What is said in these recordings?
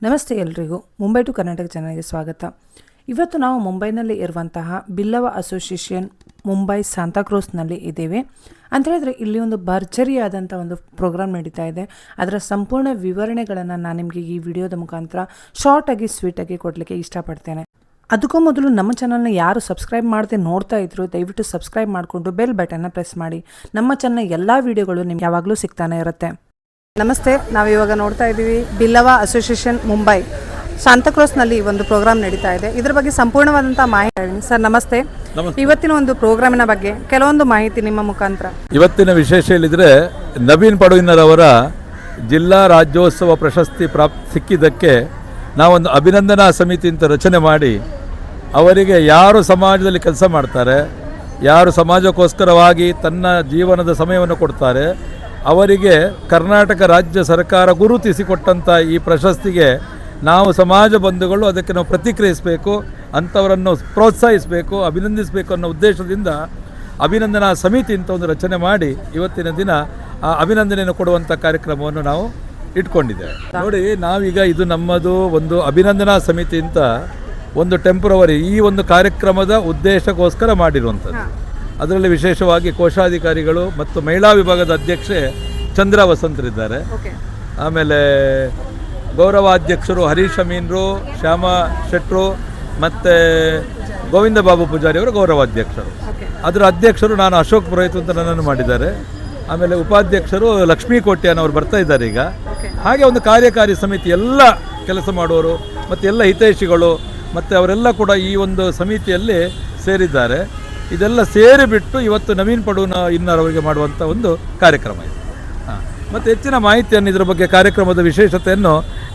ನಮಸ್ತೆ ಎಲ್ರಿಗೂ ಮುಂಬೈ ಟು ಕರ್ನಾಟಕ ಚಾನಲ್ಗೆ ಸ್ವಾಗತ. ಇವತ್ತು ನಾವು ಮುಂಬೈನಲ್ಲಿ ಇರುವಂತಹ ಬಿಲ್ಲವ ಅಸೋಸಿಯೇಷನ್ ಮುಂಬೈ ಸಾಂತಾಕ್ರೂಸ್ನಲ್ಲಿ ಇದ್ದೇವೆ. ಅಂತ ಹೇಳಿದ್ರೆ ಇಲ್ಲಿ ಒಂದು ಭರ್ಜರಿಯಾದಂಥ ಒಂದು ಪ್ರೋಗ್ರಾಮ್ ನಡೀತಾ ಇದೆ. ಅದರ ಸಂಪೂರ್ಣ ವಿವರಣೆಗಳನ್ನು ನಾನು ನಿಮಗೆ ಈ ವಿಡಿಯೋದ ಮುಖಾಂತರ ಶಾರ್ಟಾಗಿ ಸ್ವೀಟಾಗಿ ಕೊಡಲಿಕ್ಕೆ ಇಷ್ಟಪಡ್ತೇನೆ. ಅದಕ್ಕೂ ಮೊದಲು ನಮ್ಮ ಚಾನಲ್ನ ಯಾರು ಸಬ್ಸ್ಕ್ರೈಬ್ ಮಾಡದೆ ನೋಡ್ತಾ ಇದ್ರು ದಯವಿಟ್ಟು ಸಬ್ಸ್ಕ್ರೈಬ್ ಮಾಡಿಕೊಂಡು ಬೆಲ್ ಬಟನ್ನ ಪ್ರೆಸ್ ಮಾಡಿ. ನಮ್ಮ ಚಾನಲ್ನ ಎಲ್ಲ ವಿಡಿಯೋಗಳು ನಿಮ್ಗೆ ಯಾವಾಗಲೂ ಸಿಗ್ತಾನೆ ಇರುತ್ತೆ. ನಮಸ್ತೆ, ನಾವಿವಾಗ ನೋಡ್ತಾ ಇದ್ದೀವಿ ಬಿಲ್ಲವ ಅಸೋಸಿಯೇಷನ್ ಮುಂಬೈ ಸಾಂತಾಕ್ರೂಸ್ನಲ್ಲಿ ಒಂದು ಪ್ರೋಗ್ರಾಮ್ ನಡೀತಾ ಇದೆ. ಇದ್ರ ಬಗ್ಗೆ ಸಂಪೂರ್ಣವಾದಂಥ ಮಾಹಿತಿ ಸರ್. ನಮಸ್ತೆ. ಇವತ್ತಿನ ಒಂದು ಪ್ರೋಗ್ರಾಮಿನ ಬಗ್ಗೆ ಕೆಲವೊಂದು ಮಾಹಿತಿ ನಿಮ್ಮ ಮುಖಾಂತರ. ಇವತ್ತಿನ ವಿಶೇಷ ಹೇಳಿದರೆ ನವೀನ್ ಪಡುವಿನರವರ ಜಿಲ್ಲಾ ರಾಜ್ಯೋತ್ಸವ ಪ್ರಶಸ್ತಿ ಸಿಕ್ಕಿದ್ದಕ್ಕೆ ನಾವೊಂದು ಅಭಿನಂದನಾ ಸಮಿತಿ ಅಂತ ರಚನೆ ಮಾಡಿ ಅವರಿಗೆ ಯಾರು ಸಮಾಜದಲ್ಲಿ ಕೆಲಸ ಮಾಡ್ತಾರೆ, ಯಾರು ಸಮಾಜಕ್ಕೋಸ್ಕರವಾಗಿ ತನ್ನ ಜೀವನದ ಸಮಯವನ್ನು ಕೊಡ್ತಾರೆ, ಅವರಿಗೆ ಕರ್ನಾಟಕ ರಾಜ್ಯ ಸರ್ಕಾರ ಗುರುತಿಸಿಕೊಟ್ಟಂಥ ಈ ಪ್ರಶಸ್ತಿಗೆ ನಾವು ಸಮಾಜ ಬಂಧುಗಳು ಅದಕ್ಕೆ ನಾವು ಪ್ರತಿಕ್ರಿಯಿಸಬೇಕು, ಅಂಥವರನ್ನು ಪ್ರೋತ್ಸಾಹಿಸಬೇಕು, ಅಭಿನಂದಿಸಬೇಕು ಅನ್ನೋ ಉದ್ದೇಶದಿಂದ ಅಭಿನಂದನಾ ಸಮಿತಿ ಅಂತ ಒಂದು ರಚನೆ ಮಾಡಿ ಇವತ್ತಿನ ದಿನ ಆ ಅಭಿನಂದನೆಯನ್ನು ಕೊಡುವಂಥ ಕಾರ್ಯಕ್ರಮವನ್ನು ನಾವು ಇಟ್ಕೊಂಡಿದ್ದೇವೆ. ನೋಡಿ, ನಾವೀಗ ಇದು ನಮ್ಮದು ಒಂದು ಅಭಿನಂದನಾ ಸಮಿತಿ ಅಂತ ಒಂದು ಟೆಂಪ್ರವರಿ ಈ ಒಂದು ಕಾರ್ಯಕ್ರಮದ ಉದ್ದೇಶಕ್ಕೋಸ್ಕರ ಮಾಡಿರುವಂಥದ್ದು. ಅದರಲ್ಲಿ ವಿಶೇಷವಾಗಿ ಕೋಶಾಧಿಕಾರಿಗಳು ಮತ್ತು ಮಹಿಳಾ ವಿಭಾಗದ ಅಧ್ಯಕ್ಷೆ ಚಂದ್ರ ವಸಂತರಿದ್ದಾರೆ. ಆಮೇಲೆ ಗೌರವಾಧ್ಯಕ್ಷರು ಹರೀಶ್ ಅಮೀನ್ರು, ಶ್ಯಾಮ ಶೆಟ್ರು ಮತ್ತು ಗೋವಿಂದ ಬಾಬು ಪೂಜಾರಿ ಅವರು ಗೌರವಾಧ್ಯಕ್ಷರು. ಅದರ ಅಧ್ಯಕ್ಷರು ನಾನು ಅಶೋಕ್ ಪುರೋಹಿತ್ ಅಂತ ನನ್ನನ್ನು ಮಾಡಿದ್ದಾರೆ. ಆಮೇಲೆ ಉಪಾಧ್ಯಕ್ಷರು ಲಕ್ಷ್ಮೀ ಕೋಟ್ಯಾನವರು ಬರ್ತಾ ಇದ್ದಾರೆ ಈಗ. ಹಾಗೆ ಒಂದು ಕಾರ್ಯಕಾರಿ ಸಮಿತಿ ಎಲ್ಲ ಕೆಲಸ ಮಾಡುವವರು ಮತ್ತು ಎಲ್ಲ ಹಿತೈಷಿಗಳು ಮತ್ತು ಅವರೆಲ್ಲ ಕೂಡ ಈ ಒಂದು ಸಮಿತಿಯಲ್ಲಿ ಸೇರಿದ್ದಾರೆ. ಇದೆಲ್ಲ ಸೇರಿಬಿಟ್ಟು ಇವತ್ತು ನವೀನ್ ಇನ್ನರವರಿಗೆ ಮಾಡುವಂಥ ಒಂದು ಕಾರ್ಯಕ್ರಮ ಇದೆ. ಮತ್ತು ಹೆಚ್ಚಿನ ಮಾಹಿತಿಯನ್ನು ಇದರ ಬಗ್ಗೆ ಕಾರ್ಯಕ್ರಮದ ವಿಶೇಷತೆಯನ್ನು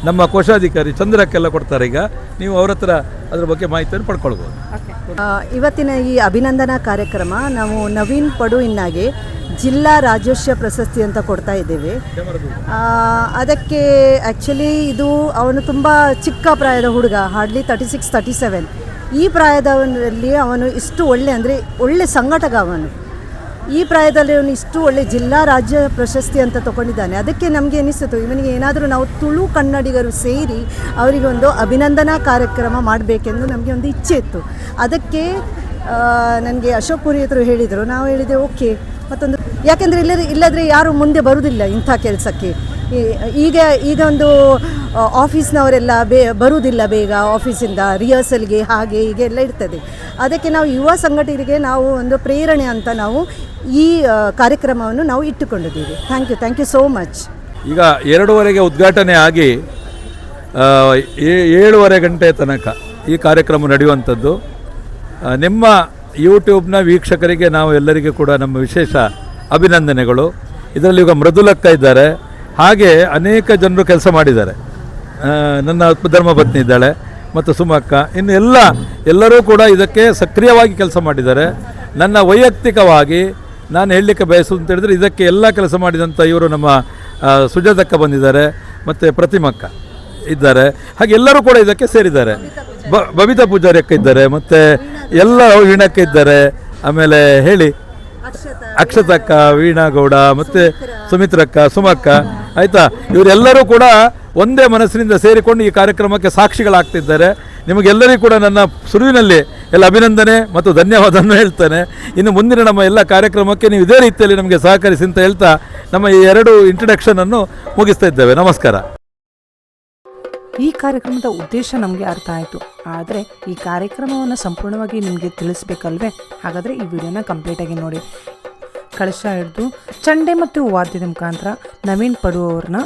ನಮ್ಮ ಕೋಶಾಧಿಕಾರಿ ಚಂದ್ರಕ್ಕೆಲ್ಲ ಕೊಡ್ತಾರೆ. ಈಗ ನೀವು ಅವ್ರ ಹತ್ರ ಅದರ ಬಗ್ಗೆ ಮಾಹಿತಿಯನ್ನು ಪಡ್ಕೊಳ್ಬೋದು. ಇವತ್ತಿನ ಈ ಅಭಿನಂದನಾ ಕಾರ್ಯಕ್ರಮ ನಾವು ನವೀನ್ ಪಡುವಿನಾಗೆ ಜಿಲ್ಲಾ ರಾಜ್ಯೋತ್ಸವ ಪ್ರಶಸ್ತಿ ಅಂತ ಕೊಡ್ತಾ ಇದ್ದೇವೆ. ಅದಕ್ಕೆ ಆ್ಯಕ್ಚುಲಿ ಇದು ಅವನು ತುಂಬ ಚಿಕ್ಕ ಪ್ರಾಯದ ಹುಡುಗ, ಹಾರ್ಡ್ಲಿ 36-37. ಈ ಪ್ರಾಯದಲ್ಲಿ ಅವನು ಇಷ್ಟು ಒಳ್ಳೆ ಸಂಘಟಕ. ಅವನು ಈ ಪ್ರಾಯದಲ್ಲಿ ಅವನು ಇಷ್ಟು ಒಳ್ಳೆ ಜಿಲ್ಲಾ ರಾಜ್ಯ ಪ್ರಶಸ್ತಿ ಅಂತ ತಗೊಂಡಿದ್ದಾನೆ. ಅದಕ್ಕೆ ನಮಗೆ ಅನಿಸ್ತು ಇವನಿಗೆ ಏನಾದರೂ ನಾವು ತುಳು ಕನ್ನಡಿಗರು ಸೇರಿ ಅವರಿಗೆ ಒಂದು ಅಭಿನಂದನಾ ಕಾರ್ಯಕ್ರಮ ಮಾಡಬೇಕೆಂದು ನಮಗೆ ಒಂದು ಇಚ್ಛೆ ಇತ್ತು. ಅದಕ್ಕೆ ನನಗೆ ಅಶೋಕ್ ಪುರೋಹಿತರು ಹೇಳಿದರು. ನಾವು ಹೇಳಿದೆ ಓಕೆ. ಮತ್ತೊಂದು ಯಾಕೆಂದರೆ ಇಲ್ಲದ್ರೆ ಯಾರು ಮುಂದೆ ಬರುವುದಿಲ್ಲ ಇಂಥ ಕೆಲಸಕ್ಕೆ. ಈಗ ಒಂದು ಆಫೀಸ್ನವರೆಲ್ಲ ಬರುವುದಿಲ್ಲ ಬೇಗ ಆಫೀಸಿಂದ ರಿಹರ್ಸಲ್ಗೆ, ಹಾಗೆ ಹೀಗೆ ಎಲ್ಲ ಇರ್ತದೆ. ಅದಕ್ಕೆ ನಾವು ಯುವ ಸಂಘಟಕರಿಗೆ ನಾವು ಒಂದು ಪ್ರೇರಣೆ ಅಂತ ನಾವು ಈ ಕಾರ್ಯಕ್ರಮವನ್ನು ನಾವು ಇಟ್ಟುಕೊಂಡಿದ್ದೀವಿ. Thank you so much. ಈಗ 2:30ಗೆ ಉದ್ಘಾಟನೆ ಆಗಿ 7:30 ಗಂಟೆ ತನಕ ಈ ಕಾರ್ಯಕ್ರಮ ನಡೆಯುವಂಥದ್ದು. ನಿಮ್ಮ ಯೂಟ್ಯೂಬ್ನ ವೀಕ್ಷಕರಿಗೆ ನಾವು ಎಲ್ಲರಿಗೂ ಕೂಡ ನಮ್ಮ ವಿಶೇಷ ಅಭಿನಂದನೆಗಳು. ಇದರಲ್ಲಿ ಈಗ ಮೃದುಲಕ್ಕ ಇದ್ದಾರೆ, ಹಾಗೆ ಅನೇಕ ಜನರು ಕೆಲಸ ಮಾಡಿದ್ದಾರೆ. ನನ್ನ ಧರ್ಮಪತ್ನಿ ಇದ್ದಾಳೆ ಮತ್ತು ಸುಮಕ್ಕ, ಇನ್ನು ಎಲ್ಲರೂ ಕೂಡ ಇದಕ್ಕೆ ಸಕ್ರಿಯವಾಗಿ ಕೆಲಸ ಮಾಡಿದ್ದಾರೆ. ನನ್ನ ವೈಯಕ್ತಿಕವಾಗಿ ನಾನು ಹೇಳಲಿಕ್ಕೆ ಬಯಸುವುದು ಅಂತ ಹೇಳಿದರೆ ಇದಕ್ಕೆ ಎಲ್ಲ ಕೆಲಸ ಮಾಡಿದಂಥ ಇವರು ನಮ್ಮ ಸುಜಾತಕ್ಕ ಬಂದಿದ್ದಾರೆ ಮತ್ತು ಪ್ರತಿಮಕ್ಕ ಇದ್ದಾರೆ. ಹಾಗೆ ಎಲ್ಲರೂ ಕೂಡ ಇದಕ್ಕೆ ಸೇರಿದ್ದಾರೆ. ಬಬಿತಾ ಪೂಜಾರಿ ಅಕ್ಕ ಇದ್ದಾರೆ ಮತ್ತು ಎಲ್ಲ ವೀಣಕ್ಕ ಇದ್ದಾರೆ. ಆಮೇಲೆ ಹೇಳಿ ಅಕ್ಷತಕ್ಕ, ವೀಣಾ ಗೌಡ ಮತ್ತು ಸುಮಿತ್ರಕ್ಕ, ಸುಮಕ್ಕ, ಆಯಿತಾ, ಇವರೆಲ್ಲರೂ ಕೂಡ ಒಂದೇ ಮನಸ್ಸಿನಿಂದ ಸೇರಿಕೊಂಡು ಈ ಕಾರ್ಯಕ್ರಮಕ್ಕೆ ಸಾಕ್ಷಿಗಳಾಗ್ತಿದ್ದಾರೆ. ನಿಮಗೆಲ್ಲರಿಗೂ ಕೂಡ ನನ್ನ ಸುರುವಿನಲ್ಲಿ ಎಲ್ಲ ಅಭಿನಂದನೆ ಮತ್ತು ಧನ್ಯವಾದವನ್ನು ಹೇಳ್ತೇನೆ. ಇನ್ನು ಮುಂದಿನ ನಮ್ಮ ಎಲ್ಲ ಕಾರ್ಯಕ್ರಮಕ್ಕೆ ನೀವು ಇದೇ ರೀತಿಯಲ್ಲಿ ನಮಗೆ ಸಹಕರಿಸಿ ಅಂತ ಹೇಳ್ತಾ ನಮ್ಮ ಈ 2 ಇಂಟ್ರಡಕ್ಷನನ್ನು ಮುಗಿಸ್ತಾ ಇದ್ದೇವೆ. ನಮಸ್ಕಾರ. ಈ ಕಾರ್ಯಕ್ರಮದ ಉದ್ದೇಶ ನಮಗೆ ಅರ್ಥ ಆಯಿತು, ಆದರೆ ಈ ಕಾರ್ಯಕ್ರಮವನ್ನು ಸಂಪೂರ್ಣವಾಗಿ ನಿಮಗೆ ತಿಳಿಸ್ಬೇಕಲ್ವೇ? ಹಾಗಾದರೆ ಈ ವಿಡಿಯೋನ ಕಂಪ್ಲೀಟಾಗಿ ನೋಡಿ. ಕಳಶ ಹಿಡಿದು ಚಂಡೆ ಮತ್ತು ವಾದ್ಯದ ಮುಖಾಂತರ ನವೀನ್ ಪಡು ಅವ್ರನ್ನ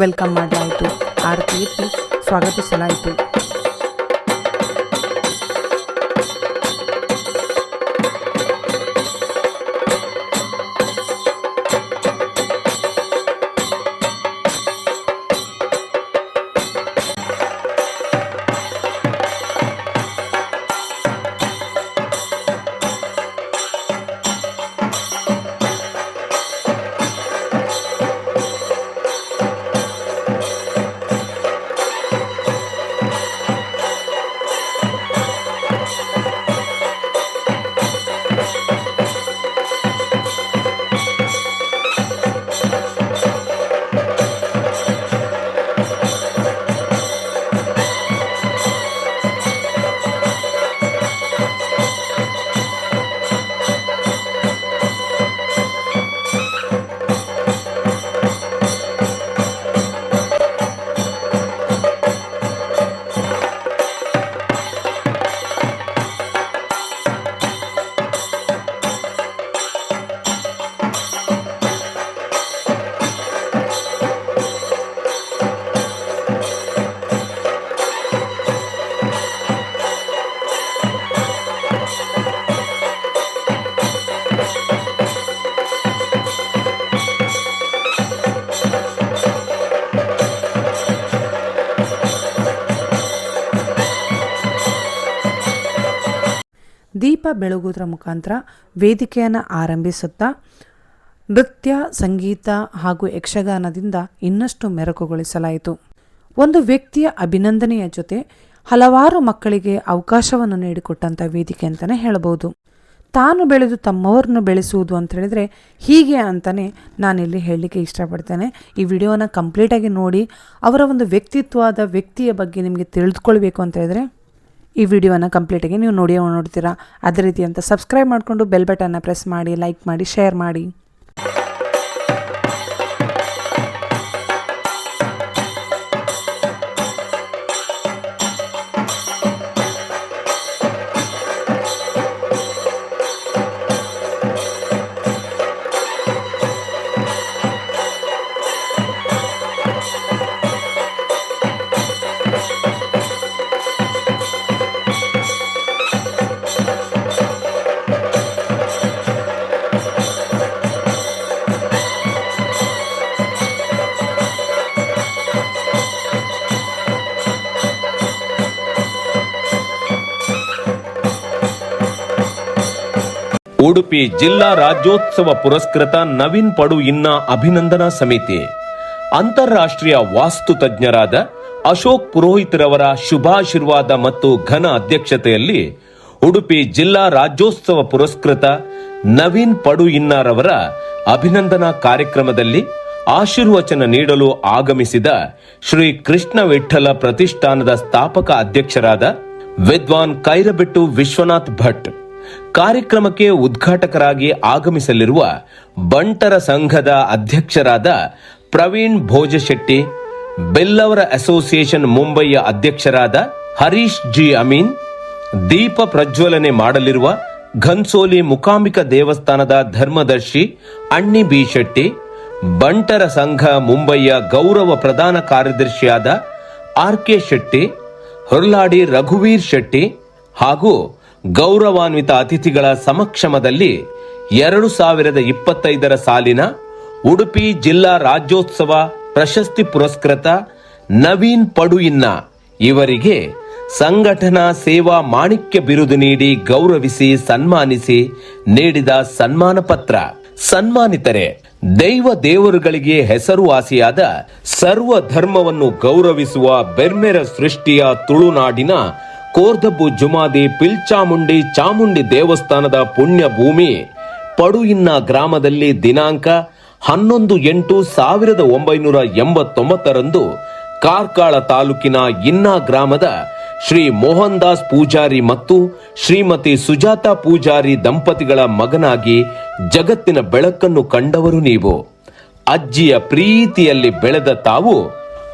ವೆಲ್ಕಮ್ ಮಾಡಲಾಯಿತು, ಆರತಿ ಎತ್ತಿ ಸ್ವಾಗತಿಸಲಾಯಿತು. ದೀಪ ಬೆಳಗುವುದರ ಮುಖಾಂತರ ವೇದಿಕೆಯನ್ನು ಆರಂಭಿಸುತ್ತಾ ನೃತ್ಯ, ಸಂಗೀತ ಹಾಗೂ ಯಕ್ಷಗಾನದಿಂದ ಇನ್ನಷ್ಟು ಮೆರುಗುಗೊಳಿಸಲಾಯಿತು. ಒಂದು ವ್ಯಕ್ತಿಯ ಅಭಿನಂದನೆಯ ಜೊತೆ ಹಲವಾರು ಮಕ್ಕಳಿಗೆ ಅವಕಾಶವನ್ನು ನೀಡಿಕೊಟ್ಟಂಥ ವೇದಿಕೆ ಅಂತಲೇ ಹೇಳ್ಬೋದು. ತಾನು ಬೆಳೆದು ತಮ್ಮವ್ರನ್ನ ಬೆಳೆಸುವುದು ಅಂತ ಹೇಳಿದರೆ ಹೀಗೆ ಅಂತಲೇ ನಾನಿಲ್ಲಿ ಹೇಳಲಿಕ್ಕೆ ಇಷ್ಟಪಡ್ತೇನೆ. ಈ ವಿಡಿಯೋನ ಕಂಪ್ಲೀಟಾಗಿ ನೋಡಿ ಅವರ ಒಂದು ವ್ಯಕ್ತಿಯ ಬಗ್ಗೆ ನಿಮಗೆ ತಿಳಿದುಕೊಳ್ಬೇಕು ಅಂತ ಹೇಳಿದ್ರೆ ಈ ವಿಡಿಯೋನ ಕಂಪ್ಲೀಟಾಗಿ ನೀವು ನೋಡ್ತೀರಾ. ಅದೇ ರೀತಿ ಅಂತ ಸಬ್ಸ್ಕ್ರೈಬ್ ಮಾಡಿಕೊಂಡು ಬೆಲ್ ಬಟನ್ನ ಪ್ರೆಸ್ ಮಾಡಿ, ಲೈಕ್ ಮಾಡಿ, ಶೇರ್ ಮಾಡಿ. ಉಡುಪಿ ಜಿಲ್ಲಾ ರಾಜ್ಯೋತ್ಸವ ಪುರಸ್ಕೃತ ನವೀನ್ ಪಡು ಇನ್ನ ಅಭಿನಂದನಾ ಸಮಿತಿ ಅಂತಾರಾಷ್ಟ್ರೀಯ ವಾಸ್ತು ತಜ್ಞರಾದ ಅಶೋಕ್ ಪುರೋಹಿತರವರ ಶುಭಾಶೀರ್ವಾದ ಮತ್ತು ಘನ ಅಧ್ಯಕ್ಷತೆಯಲ್ಲಿ ಉಡುಪಿ ಜಿಲ್ಲಾ ರಾಜ್ಯೋತ್ಸವ ಪುರಸ್ಕೃತ ನವೀನ್ ಪಡು ಇನ್ನಾರವರ ಅಭಿನಂದನಾ ಕಾರ್ಯಕ್ರಮದಲ್ಲಿ ಆಶೀರ್ವಚನ ನೀಡಲು ಆಗಮಿಸಿದ ಶ್ರೀ ಕೃಷ್ಣ ವಿಠ್ಠಲ ಪ್ರತಿಷ್ಠಾನದ ಸ್ಥಾಪಕ ಅಧ್ಯಕ್ಷರಾದ ವಿದ್ವಾನ್ ಕೈರಬೆಟ್ಟು ವಿಶ್ವನಾಥ್ ಭಟ್, ಕಾರ್ಯಕ್ರಮಕ್ಕೆ ಉದ್ಘಾಟಕರಾಗಿ ಆಗಮಿಸಲಿರುವ ಬಂಟರ ಸಂಘದ ಅಧ್ಯಕ್ಷರಾದ ಪ್ರವೀಣ್ ಭೋಜಶೆಟ್ಟಿ, ಬೆಲ್ಲವರ ಅಸೋಸಿಯೇಷನ್ ಮುಂಬಯಿಯ ಅಧ್ಯಕ್ಷರಾದ ಹರೀಶ್ ಜಿ ಅಮೀನ್, ದೀಪ ಪ್ರಜ್ವಲನೆ ಮಾಡಲಿರುವ ಘನ್ಸೋಲಿ ಮುಕಾಂಬಿಕ ದೇವಸ್ಥಾನದ ಧರ್ಮದರ್ಶಿ ಅಣ್ಣಿ ಬಿ ಶೆಟ್ಟಿ, ಬಂಟರ ಸಂಘ ಮುಂಬಯಿಯ ಗೌರವ ಪ್ರಧಾನ ಕಾರ್ಯದರ್ಶಿಯಾದ ಆರ್ ಕೆ ಶೆಟ್ಟಿ, ಹೊರ್ಲಾಡಿ ರಘುವೀರ್ ಶೆಟ್ಟಿ ಹಾಗೂ ಗೌರವಾನ್ವಿತ ಅತಿಥಿಗಳ ಸಮಕ್ಷಮದಲ್ಲಿ 2025 ಸಾಲಿನ ಉಡುಪಿ ಜಿಲ್ಲಾ ರಾಜ್ಯೋತ್ಸವ ಪ್ರಶಸ್ತಿ ಪುರಸ್ಕೃತ ನವೀನ್ ಪಡು ಇನ್ನ ಇವರಿಗೆ ಸಂಘಟನಾ ಸೇವಾ ಮಾಣಿಕ್ಯ ಬಿರುದು ನೀಡಿ ಗೌರವಿಸಿ ಸನ್ಮಾನಿಸಿ ನೀಡಿದ ಸನ್ಮಾನ ಪತ್ರ. ಸನ್ಮಾನಿತರೆ ದೈವ ದೇವರುಗಳಿಗೆ ಹೆಸರುವಾಸಿಯಾದ ಸರ್ವ ಧರ್ಮವನ್ನು ಗೌರವಿಸುವ ಬೆರ್ಮೆರ ಸೃಷ್ಟಿಯ ತುಳುನಾಡಿನ ಕೋರ್ದಬ್ಬು ಜುಮಾದಿ ಪಿಲ್ಚಾಮುಂಡಿ ಚಾಮುಂಡಿ ದೇವಸ್ಥಾನದ ಪುಣ್ಯ ಭೂಮಿ ಪಡುಯಿನ್ನ ಗ್ರಾಮದಲ್ಲಿ ದಿನಾಂಕ 11/8/1989 ಕಾರ್ಕಳ ತಾಲೂಕಿನ ಇನ್ನ ಗ್ರಾಮದ ಶ್ರೀ ಮೋಹನ್ ದಾಸ್ ಪೂಜಾರಿ ಮತ್ತು ಶ್ರೀಮತಿ ಸುಜಾತಾ ಪೂಜಾರಿ ದಂಪತಿಗಳ ಮಗನಾಗಿ ಜಗತ್ತಿನ ಬೆಳಕನ್ನು ಕಂಡವರು ನೀವು. ಅಜ್ಜಿಯ ಪ್ರೀತಿಯಲ್ಲಿ ಬೆಳೆದ ತಾವು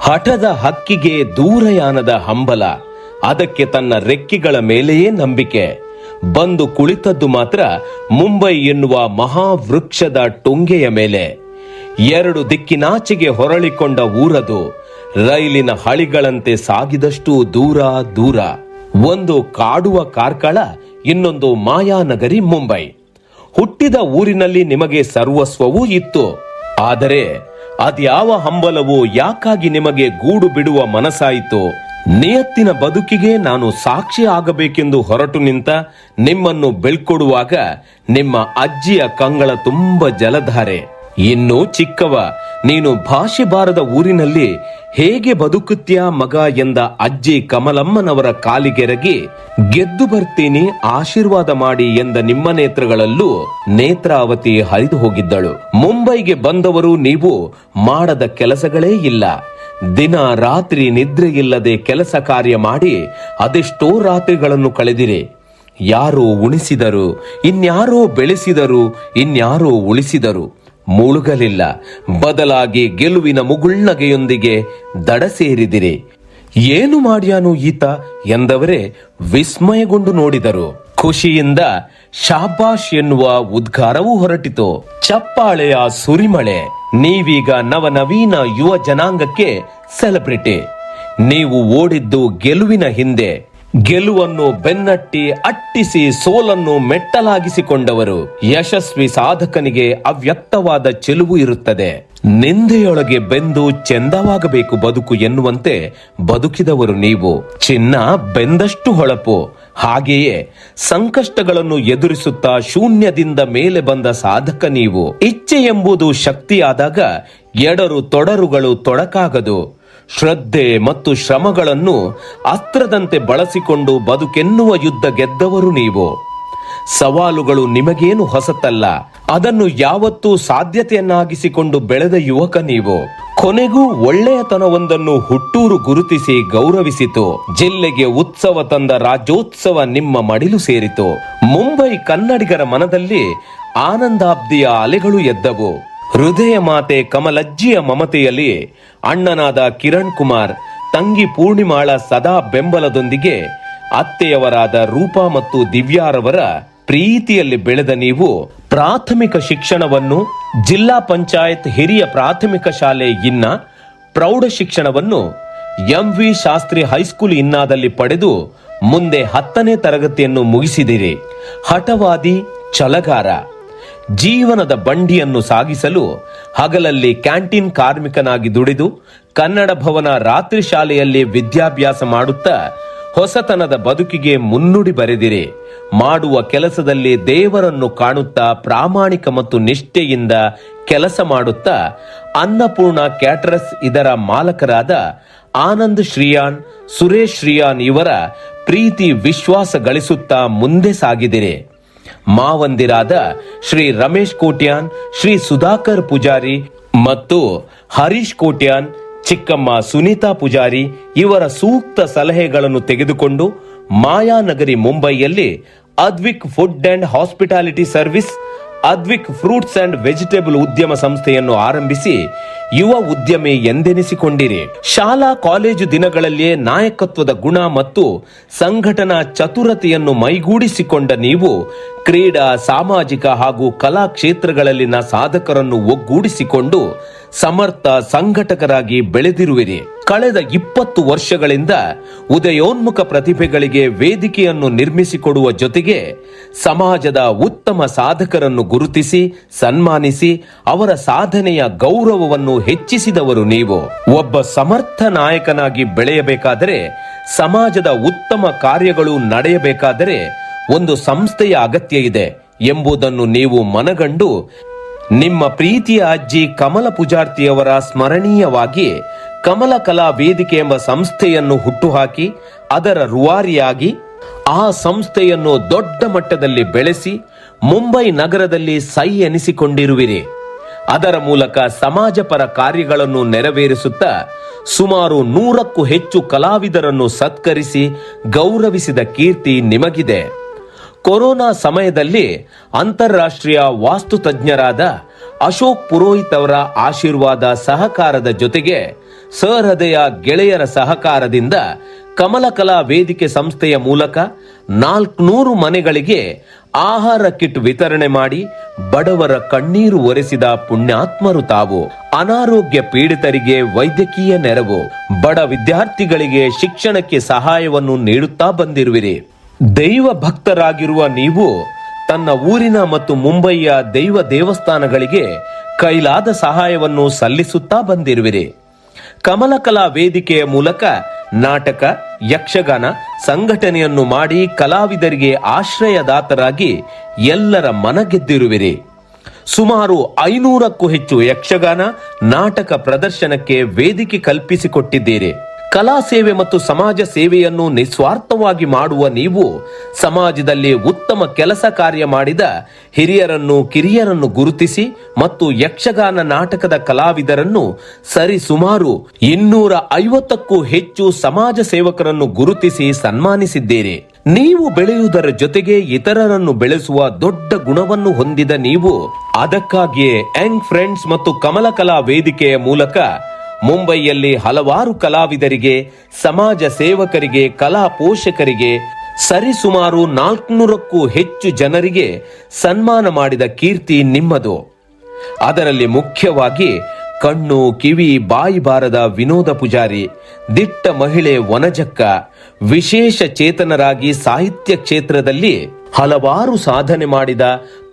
ಹಠದ ಹಕ್ಕಿಗೆ ದೂರಯಾನದ ಹಂಬಲ, ಅದಕ್ಕೆ ತನ್ನ ರೆಕ್ಕೆಗಳ ಮೇಲೆಯೇ ನಂಬಿಕೆ. ಬಂದು ಕುಳಿತದ್ದು ಮಾತ್ರ ಮುಂಬೈ ಎನ್ನುವ ಮಹಾವೃಕ್ಷದ ಟೊಂಗೆಯ ಮೇಲೆ. 2 ದಿಕ್ಕಿನಾಚೆಗೆ ಹೊರಳಿಕೊಂಡ ಊರದು, ರೈಲಿನ ಹಳಿಗಳಂತೆ ಸಾಗಿದಷ್ಟು ದೂರ ದೂರ. ಒಂದು ಕಾಡುವ ಕಾರ್ಕಳ, ಇನ್ನೊಂದು ಮಾಯಾನಗರಿ ಮುಂಬೈ. ಹುಟ್ಟಿದ ಊರಿನಲ್ಲಿ ನಿಮಗೆ ಸರ್ವಸ್ವವೂ ಇತ್ತು, ಆದರೆ ಅದ್ಯಾವ ಹಂಬಲವೋ ಯಾಕಾಗಿ ನಿಮಗೆ ಗೂಡು ಬಿಡುವ ಮನಸ್ಸಾಯಿತು? ನಿಯತ್ತಿನ ಬದುಕಿಗೆ ನಾನು ಸಾಕ್ಷಿ ಆಗಬೇಕೆಂದು ಹೊರಟು ನಿಂತ ನಿಮ್ಮನ್ನು ಬೆಳ್ಕೊಡುವಾಗ ನಿಮ್ಮ ಅಜ್ಜಿಯ ಕಂಗಳ ತುಂಬ ಜಲಧಾರೆ. ಇನ್ನೂ ಚಿಕ್ಕವ, ನೀನು ಭಾಷೆ ಬಾರದ ಊರಿನಲ್ಲಿ ಹೇಗೆ ಬದುಕುತ್ತೀಯ ಮಗ ಎಂದ ಅಜ್ಜಿ ಕಮಲಮ್ಮನವರ ಕಾಲಿಗೆರಗಿ ಗೆದ್ದು ಬರ್ತೀನಿ ಆಶೀರ್ವಾದ ಮಾಡಿ ಎಂದ ನಿಮ್ಮ ನೇತ್ರಗಳಲ್ಲೂ ನೇತ್ರಾವತಿ ಹರಿದು ಹೋಗಿದ್ದಳು. ಮುಂಬೈಗೆ ಬಂದವರು ನೀವು ಮಾಡದ ಕೆಲಸಗಳೇ ಇಲ್ಲ. ದಿನ ರಾತ್ರಿ ನಿದ್ರೆ ಇಲ್ಲದೆ ಕೆಲಸ ಕಾರ್ಯ ಮಾಡಿ ಅದೆಷ್ಟೋ ರಾತ್ರಿಗಳನ್ನು ಕಳೆದಿರಿ. ಯಾರೋ ಉಣಿಸಿದರು, ಇನ್ಯಾರೋ ಬೆಳೆಸಿದರು, ಇನ್ಯಾರೋ ಉಳಿಸಿದರು. ಮುಳುಗಲಿಲ್ಲ, ಬದಲಾಗಿ ಗೆಲುವಿನ ಮುಗುಳ್ನಗೆಯೊಂದಿಗೆ ದಡ ಸೇರಿದಿರಿ. ಏನು ಮಾಡ್ಯಾನು ಈತ ಎಂದವರೇ ವಿಸ್ಮಯಗೊಂಡು ನೋಡಿದರು. ಖುಷಿಯಿಂದ ಶಾಬಾಷ್ ಎನ್ನುವ ಉದ್ಗಾರವೂ ಹೊರಟಿತು. ಚಪ್ಪಾಳೆಯ ಸುರಿಮಳೆ. ನೀವೀಗ ನವನವೀನ ಯುವ ಜನಾಂಗಕ್ಕೆ ಸೆಲೆಬ್ರಿಟಿ. ನೀವು ಓಡಿದ್ದು ಗೆಲುವಿನ ಹಿಂದೆ. ಗೆಲುವನ್ನು ಬೆನ್ನಟ್ಟಿ ಅಟ್ಟಿಸಿ ಸೋಲನ್ನು ಮೆಟ್ಟಲಾಗಿಸಿಕೊಂಡವರು. ಯಶಸ್ವಿ ಸಾಧಕನಿಗೆ ಅವ್ಯಕ್ತವಾದ ಚೆಲುವು ಇರುತ್ತದೆ. ನಿಂದೆಯೊಳಗೆ ಬೆಂದು ಚೆಂದವಾಗಬೇಕು ಬದುಕು ಎನ್ನುವಂತೆ ಬದುಕಿದವರು ನೀವು. ಚಿನ್ನ ಬೆಂದಷ್ಟು ಹೊಳಪು, ಹಾಗೆಯೇ ಸಂಕಷ್ಟಗಳನ್ನು ಎದುರಿಸುತ್ತಾ ಶೂನ್ಯದಿಂದ ಮೇಲೆ ಬಂದ ಸಾಧಕ ನೀವು. ಇಚ್ಛೆ ಎಂಬುದು ಶಕ್ತಿಯಾದಾಗ ಎಡರು ತೊಡರುಗಳು ತೊಡಕಾಗದು. ಶ್ರದ್ಧೆ ಮತ್ತು ಶ್ರಮಗಳನ್ನು ಅಸ್ತ್ರದಂತೆ ಬಳಸಿಕೊಂಡು ಬದುಕೆನ್ನುವ ಯುದ್ಧ ಗೆದ್ದವರು ನೀವು. ಸವಾಲುಗಳು ನಿಮಗೇನು ಹೊಸತಲ್ಲ, ಅದನ್ನು ಯಾವತ್ತೂ ಸಾಧ್ಯತೆಯನ್ನಾಗಿಸಿಕೊಂಡು ಬೆಳೆದ ಯುವಕ ನೀವು. ಕೊನೆಗೂ ಒಳ್ಳೆಯತನವೊಂದನ್ನು ಹುಟ್ಟೂರು ಗುರುತಿಸಿ ಗೌರವಿಸಿತು. ಜಿಲ್ಲೆಗೆ ಉತ್ಸವ ತಂದ ರಾಜ್ಯೋತ್ಸವ ನಿಮ್ಮ ಮಡಿಲು ಸೇರಿತು. ಮುಂಬೈ ಕನ್ನಡಿಗರ ಮನದಲ್ಲಿ ಆನಂದಾಬ್ದಿಯ ಅಲೆಗಳು ಎದ್ದವು. ಹೃದಯ ಮಾತೆ ಕಮಲಜ್ಜಿಯ ಮಮತೆಯಲ್ಲಿ ಅಣ್ಣನಾದ ಕಿರಣ್ ಕುಮಾರ್, ತಂಗಿ ಪೂರ್ಣಿಮಾಳ ಸದಾ ಬೆಂಬಲದೊಂದಿಗೆ ಅತ್ತೆಯವರಾದ ರೂಪಾ ಮತ್ತು ದಿವ್ಯಾರವರ ಪ್ರೀತಿಯಲ್ಲಿ ಬೆಳೆದ ನೀವು ಪ್ರಾಥಮಿಕ ಶಿಕ್ಷಣವನ್ನು ಜಿಲ್ಲಾ ಪಂಚಾಯತ್ ಹಿರಿಯ ಪ್ರಾಥಮಿಕ ಶಾಲೆ ಇನ್ನ, ಪ್ರೌಢ ಶಿಕ್ಷಣವನ್ನು ಎಂವಿ ಶಾಸ್ತ್ರಿ ಹೈಸ್ಕೂಲ್ ಇನ್ನಾದಲ್ಲಿ ಪಡೆದು ಮುಂದೆ 10ನೇ ತರಗತಿಯನ್ನು ಮುಗಿಸಿದಿರಿ. ಹಠವಾದಿ, ಛಲಗಾರ. ಜೀವನದ ಬಂಡಿಯನ್ನು ಸಾಗಿಸಲು ಹಗಲಲ್ಲಿ ಕ್ಯಾಂಟೀನ್ ಕಾರ್ಮಿಕನಾಗಿ ದುಡಿದು ಕನ್ನಡ ಭವನ ರಾತ್ರಿ ಶಾಲೆಯಲ್ಲಿ ವಿದ್ಯಾಭ್ಯಾಸ ಮಾಡುತ್ತಾ ಹೊಸತನದ ಬದುಕಿಗೆ ಮುನ್ನುಡಿ ಬರೆದಿರಿ. ಮಾಡುವ ಕೆಲಸದಲ್ಲಿ ದೇವರನ್ನು ಕಾಣುತ್ತಾ ಪ್ರಾಮಾಣಿಕ ಮತ್ತು ನಿಷ್ಠೆಯಿಂದ ಕೆಲಸ ಮಾಡುತ್ತಾ ಅನ್ನಪೂರ್ಣ ಕ್ಯಾಟರರ್ಸ್ ಇದರ ಮಾಲಕರಾದ ಆನಂದ್ ಶ್ರೀಯಾನ್, ಸುರೇಶ್ ಶ್ರೀಯಾನ್ ಇವರ ಪ್ರೀತಿ ವಿಶ್ವಾಸ ಗಳಿಸುತ್ತಾ ಮುಂದೆ ಸಾಗಿದಿರಿ. ಮಾವಂದಿರಾದ ಶ್ರೀ ರಮೇಶ್ ಕೋಟ್ಯಾನ್, ಶ್ರೀ ಸುಧಾಕರ್ ಪೂಜಾರಿ ಮತ್ತು ಹರೀಶ್ ಕೋಟ್ಯಾನ್, ಚಿಕ್ಕಮ್ಮ ಸುನೀತಾ ಪೂಜಾರಿ ಇವರ ಸೂಕ್ತ ಸಲಹೆಗಳನ್ನು ತೆಗೆದುಕೊಂಡು ಮಾಯಾನಗರಿ ಮುಂಬೈಯಲ್ಲಿ Advik food and hospitality service, Advik fruits and vegetable ಉದ್ಯಮ ಸಂಸ್ಥೆಯನ್ನು ಆರಂಭಿಸಿ ಯುವ ಉದ್ಯಮಿ ಎಂದೆನಿಸಿಕೊಂಡಿರಿ. ಶಾಲಾ ಕಾಲೇಜು ದಿನಗಳಲ್ಲಿಯೇ ನಾಯಕತ್ವದ ಗುಣ ಮತ್ತು ಸಂಘಟನಾ ಚತುರತೆಯನ್ನು ಮೈಗೂಡಿಸಿಕೊಂಡ ನೀವು ಕ್ರೀಡಾ, ಸಾಮಾಜಿಕ ಹಾಗೂ ಕಲಾ ಕ್ಷೇತ್ರಗಳಲ್ಲಿನ ಸಾಧಕರನ್ನು ಒಗ್ಗೂಡಿಸಿಕೊಂಡು ಸಮರ್ಥ ಸಂಘಟಕರಾಗಿ ಬೆಳೆದಿರುವಿರಿ. ಕಳೆದ 20 ವರ್ಷಗಳಿಂದ ಉದಯೋನ್ಮುಖ ಪ್ರತಿಭೆಗಳಿಗೆ ವೇದಿಕೆಯನ್ನು ನಿರ್ಮಿಸಿಕೊಡುವ ಜೊತೆಗೆ ಸಮಾಜದ ಉತ್ತಮ ಸಾಧಕರನ್ನು ಗುರುತಿಸಿ ಸನ್ಮಾನಿಸಿ ಅವರ ಸಾಧನೆಯ ಗೌರವವನ್ನು ಹೆಚ್ಚಿಸಿದವರು ನೀವು. ಒಬ್ಬ ಸಮರ್ಥ ನಾಯಕನಾಗಿ ಬೆಳೆಯಬೇಕಾದರೆ, ಸಮಾಜದ ಉತ್ತಮ ಕಾರ್ಯಗಳು ನಡೆಯಬೇಕಾದರೆ ಒಂದು ಸಂಸ್ಥೆಯ ಅಗತ್ಯ ಇದೆ ಎಂಬುದನ್ನು ನೀವು ಮನಗಂಡು ನಿಮ್ಮ ಪ್ರೀತಿಯ ಅಜ್ಜಿ ಕಮಲ ಪೂಜಾರ್ತಿಯವರ ಸ್ಮರಣೀಯವಾಗಿ ಕಮಲ ಕಲಾ ವೇದಿಕೆ ಎಂಬ ಸಂಸ್ಥೆಯನ್ನು ಹುಟ್ಟುಹಾಕಿ ಅದರ ರೂವಾರಿಯಾಗಿ ಆ ಸಂಸ್ಥೆಯನ್ನು ದೊಡ್ಡ ಮಟ್ಟದಲ್ಲಿ ಬೆಳೆಸಿ ಮುಂಬೈ ನಗರದಲ್ಲಿ ಸೈ ಎನಿಸಿಕೊಂಡಿರುವಿರಿ. ಅದರ ಮೂಲಕ ಸಮಾಜಪರ ಕಾರ್ಯಗಳನ್ನು ನೆರವೇರಿಸುತ್ತಾ ಸುಮಾರು 100ಕ್ಕೂ ಹೆಚ್ಚು ಕಲಾವಿದರನ್ನು ಸತ್ಕರಿಸಿ ಗೌರವಿಸಿದ ಕೀರ್ತಿ ನಿಮಗಿದೆ. ಕೊರೋನಾ ಸಮಯದಲ್ಲಿ ಅಂತಾರಾಷ್ಟ್ರೀಯ ವಾಸ್ತು ತಜ್ಞರಾದ ಅಶೋಕ್ ಪುರೋಹಿತ್ ಅವರ ಆಶೀರ್ವಾದ ಸಹಕಾರದ ಜೊತೆಗೆ ಸಹೃದಯ ಗೆಳೆಯರ ಸಹಕಾರದಿಂದ ಕಮಲ ಕಲಾ ವೇದಿಕೆ ಸಂಸ್ಥೆಯ ಮೂಲಕ 400 ಮನೆಗಳಿಗೆ ಆಹಾರ ಕಿಟ್ ವಿತರಣೆ ಮಾಡಿ ಬಡವರ ಕಣ್ಣೀರು ಒರೆಸಿದ ಪುಣ್ಯಾತ್ಮರು ತಾವು. ಅನಾರೋಗ್ಯ ಪೀಡಿತರಿಗೆ ವೈದ್ಯಕೀಯ ನೆರವು, ಬಡ ವಿದ್ಯಾರ್ಥಿಗಳಿಗೆ ಶಿಕ್ಷಣಕ್ಕೆ ಸಹಾಯವನ್ನು ನೀಡುತ್ತಾ ಬಂದಿರುವಿರಿ. ದೈವ ಭಕ್ತರಾಗಿರುವ ನೀವು ತನ್ನ ಊರಿನ ಮತ್ತು ಮುಂಬಯಿಯ ದೈವ ದೇವಸ್ಥಾನಗಳಿಗೆ ಕೈಲಾದ ಸಹಾಯವನ್ನು ಸಲ್ಲಿಸುತ್ತಾ ಬಂದಿರುವಿರಿ. ಕಮಲ ಕಲಾ ವೇದಿಕೆಯ ಮೂಲಕ ನಾಟಕ, ಯಕ್ಷಗಾನ ಸಂಘಟನೆಯನ್ನು ಮಾಡಿ ಕಲಾವಿದರಿಗೆ ಆಶ್ರಯದಾತರಾಗಿ ಎಲ್ಲರ ಮನ ಗೆದ್ದಿರುವಿರಿ. ಸುಮಾರು 500ಕ್ಕೂ ಹೆಚ್ಚು ಯಕ್ಷಗಾನ ನಾಟಕ ಪ್ರದರ್ಶನಕ್ಕೆ ವೇದಿಕೆ ಕಲ್ಪಿಸಿಕೊಟ್ಟಿದ್ದೀರಿ. ಕಲಾ ಸೇವೆ ಮತ್ತು ಸಮಾಜ ಸೇವೆಯನ್ನು ನಿಸ್ವಾರ್ಥವಾಗಿ ಮಾಡುವ ನೀವು ಸಮಾಜದಲ್ಲಿ ಉತ್ತಮ ಕೆಲಸ ಕಾರ್ಯ ಮಾಡಿದ ಹಿರಿಯರನ್ನು ಕಿರಿಯರನ್ನು ಗುರುತಿಸಿ ಮತ್ತು ಯಕ್ಷಗಾನ ನಾಟಕದ ಕಲಾವಿದರನ್ನು ಸರಿ ಸುಮಾರು 250ಕ್ಕೂ ಹೆಚ್ಚು ಸಮಾಜ ಸೇವಕರನ್ನು ಗುರುತಿಸಿ ಸನ್ಮಾನಿಸಿದ್ದೀರಿ. ನೀವು ಬೆಳೆಯುವುದರ ಜೊತೆಗೆ ಇತರರನ್ನು ಬೆಳೆಸುವ ದೊಡ್ಡ ಗುಣವನ್ನು ಹೊಂದಿದ ನೀವು ಅದಕ್ಕಾಗಿಯೇ ಯಂಗ್ ಫ್ರೆಂಡ್ಸ್ ಮತ್ತು ಕಮಲ ಕಲಾ ವೇದಿಕೆಯ ಮೂಲಕ ಮುಂಬೈಯಲ್ಲಿ ಹಲವಾರು ಕಲಾವಿದರಿಗೆ, ಸಮಾಜ ಸೇವಕರಿಗೆ, ಕಲಾ ಪೋಷಕರಿಗೆ ಸರಿಸುಮಾರು 400ಕ್ಕೂ ಹೆಚ್ಚು ಜನರಿಗೆ ಸನ್ಮಾನ ಮಾಡಿದ ಕೀರ್ತಿ ನಿಮ್ಮದು. ಅದರಲ್ಲಿ ಮುಖ್ಯವಾಗಿ ಕಣ್ಣು ಕಿವಿ ಬಾಯಿ ಬಾರದ ವಿನೋದ ಪೂಜಾರಿ, ದಿಟ್ಟ ಮಹಿಳೆ ವನಜಕ್ಕ, ವಿಶೇಷ ಚೇತನರಾಗಿ ಸಾಹಿತ್ಯ ಕ್ಷೇತ್ರದಲ್ಲಿ ಹಲವಾರು ಸಾಧನೆ ಮಾಡಿದ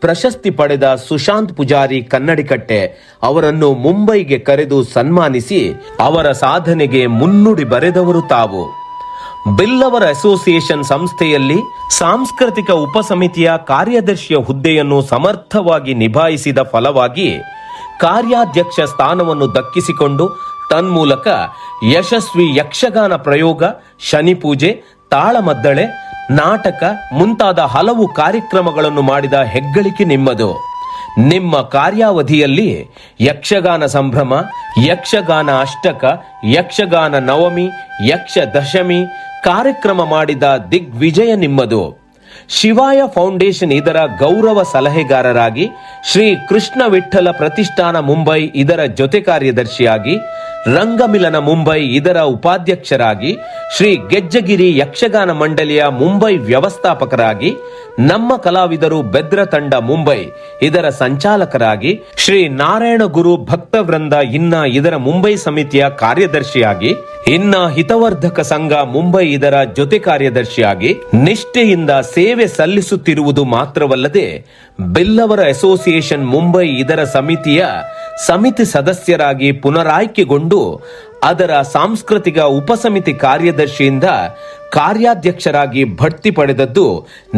ಪ್ರಶಸ್ತಿ ಪಡೆದ ಸುಶಾಂತ್ ಪೂಜಾರಿ ಕನ್ನಡಿಕಟ್ಟೆ ಅವರನ್ನು ಮುಂಬೈಗೆ ಕರೆದು ಸನ್ಮಾನಿಸಿ ಅವರ ಸಾಧನೆಗೆ ಮುನ್ನುಡಿ ಬರೆದವರು ತಾವು. ಬಿಲ್ಲವರ ಅಸೋಸಿಯೇಷನ್ ಸಂಸ್ಥೆಯಲ್ಲಿ ಸಾಂಸ್ಕೃತಿಕ ಉಪಸಮಿತಿಯ ಕಾರ್ಯದರ್ಶಿಯ ಹುದ್ದೆಯನ್ನು ಸಮರ್ಥವಾಗಿ ನಿಭಾಯಿಸಿದ ಫಲವಾಗಿ ಕಾರ್ಯಾಧ್ಯಕ್ಷ ಸ್ಥಾನವನ್ನು ದಕ್ಕಿಸಿಕೊಂಡು ತನ್ಮೂಲಕ ಯಶಸ್ವಿ ಯಕ್ಷಗಾನ ಪ್ರಯೋಗ, ಶನಿ ಪೂಜೆ, ತಾಳಮದ್ದಳೆ, ನಾಟಕ ಮುಂತಾದ ಹಲವು ಕಾರ್ಯಕ್ರಮಗಳನ್ನು ಮಾಡಿದ ಹೆಗ್ಗಳಿಕೆ ನಿಮ್ಮದು. ನಿಮ್ಮ ಕಾರ್ಯಾವಧಿಯಲ್ಲಿ ಯಕ್ಷಗಾನ ಸಂಭ್ರಮ, ಯಕ್ಷಗಾನ ಅಷ್ಟಕ, ಯಕ್ಷಗಾನ ನವಮಿ, ಯಕ್ಷ ದಶಮಿ ಕಾರ್ಯಕ್ರಮ ಮಾಡಿದ ದಿಗ್ವಿಜಯ ನಿಮ್ಮದು. ಶಿವಾಯ ಫೌಂಡೇಶನ್ ಇದರ ಗೌರವ ಸಲಹೆಗಾರರಾಗಿ, ಶ್ರೀ ಕೃಷ್ಣ ವಿಠ್ಠಲ ಪ್ರತಿಷ್ಠಾನ ಮುಂಬೈ ಇದರ ಜೊತೆ ಕಾರ್ಯದರ್ಶಿಯಾಗಿ, ರಂಗಮಿಲನ ಮುಂಬೈ ಇದರ ಉಪಾಧ್ಯಕ್ಷರಾಗಿ, ಶ್ರೀ ಗೆಜ್ಜಗಿರಿ ಯಕ್ಷಗಾನ ಮಂಡಳಿಯ ಮುಂಬೈ ವ್ಯವಸ್ಥಾಪಕರಾಗಿ, ನಮ್ಮ ಕಲಾವಿದರು ಬೆದ್ರ ತಂಡ ಮುಂಬೈ ಇದರ ಸಂಚಾಲಕರಾಗಿ, ಶ್ರೀ ನಾರಾಯಣ ಗುರು ಭಕ್ತವೃಂದ ಇನ್ನ ಇದರ ಮುಂಬೈ ಸಮಿತಿಯ ಕಾರ್ಯದರ್ಶಿಯಾಗಿ, ಇನ್ನ ಹಿತವರ್ಧಕ ಸಂಘ ಮುಂಬೈ ಇದರ ಜೊತೆ ಕಾರ್ಯದರ್ಶಿಯಾಗಿ ನಿಷ್ಠೆಯಿಂದ ಸೇವೆ ಸಲ್ಲಿಸುತ್ತಿರುವುದು ಮಾತ್ರವಲ್ಲದೆ ಬಿಲ್ಲವರ ಅಸೋಸಿಯೇಷನ್ ಮುಂಬೈ ಇದರ ಸಮಿತಿ ಸದಸ್ಯರಾಗಿ ಪುನರಾಯ್ಕೆಗೊಂಡು ಅದರ ಸಾಂಸ್ಕೃತಿಕ ಉಪಸಮಿತಿ ಕಾರ್ಯದರ್ಶಿಯಿಂದ ಕಾರ್ಯಾಧ್ಯಕ್ಷರಾಗಿ ಬಡ್ತಿ ಪಡೆದದ್ದು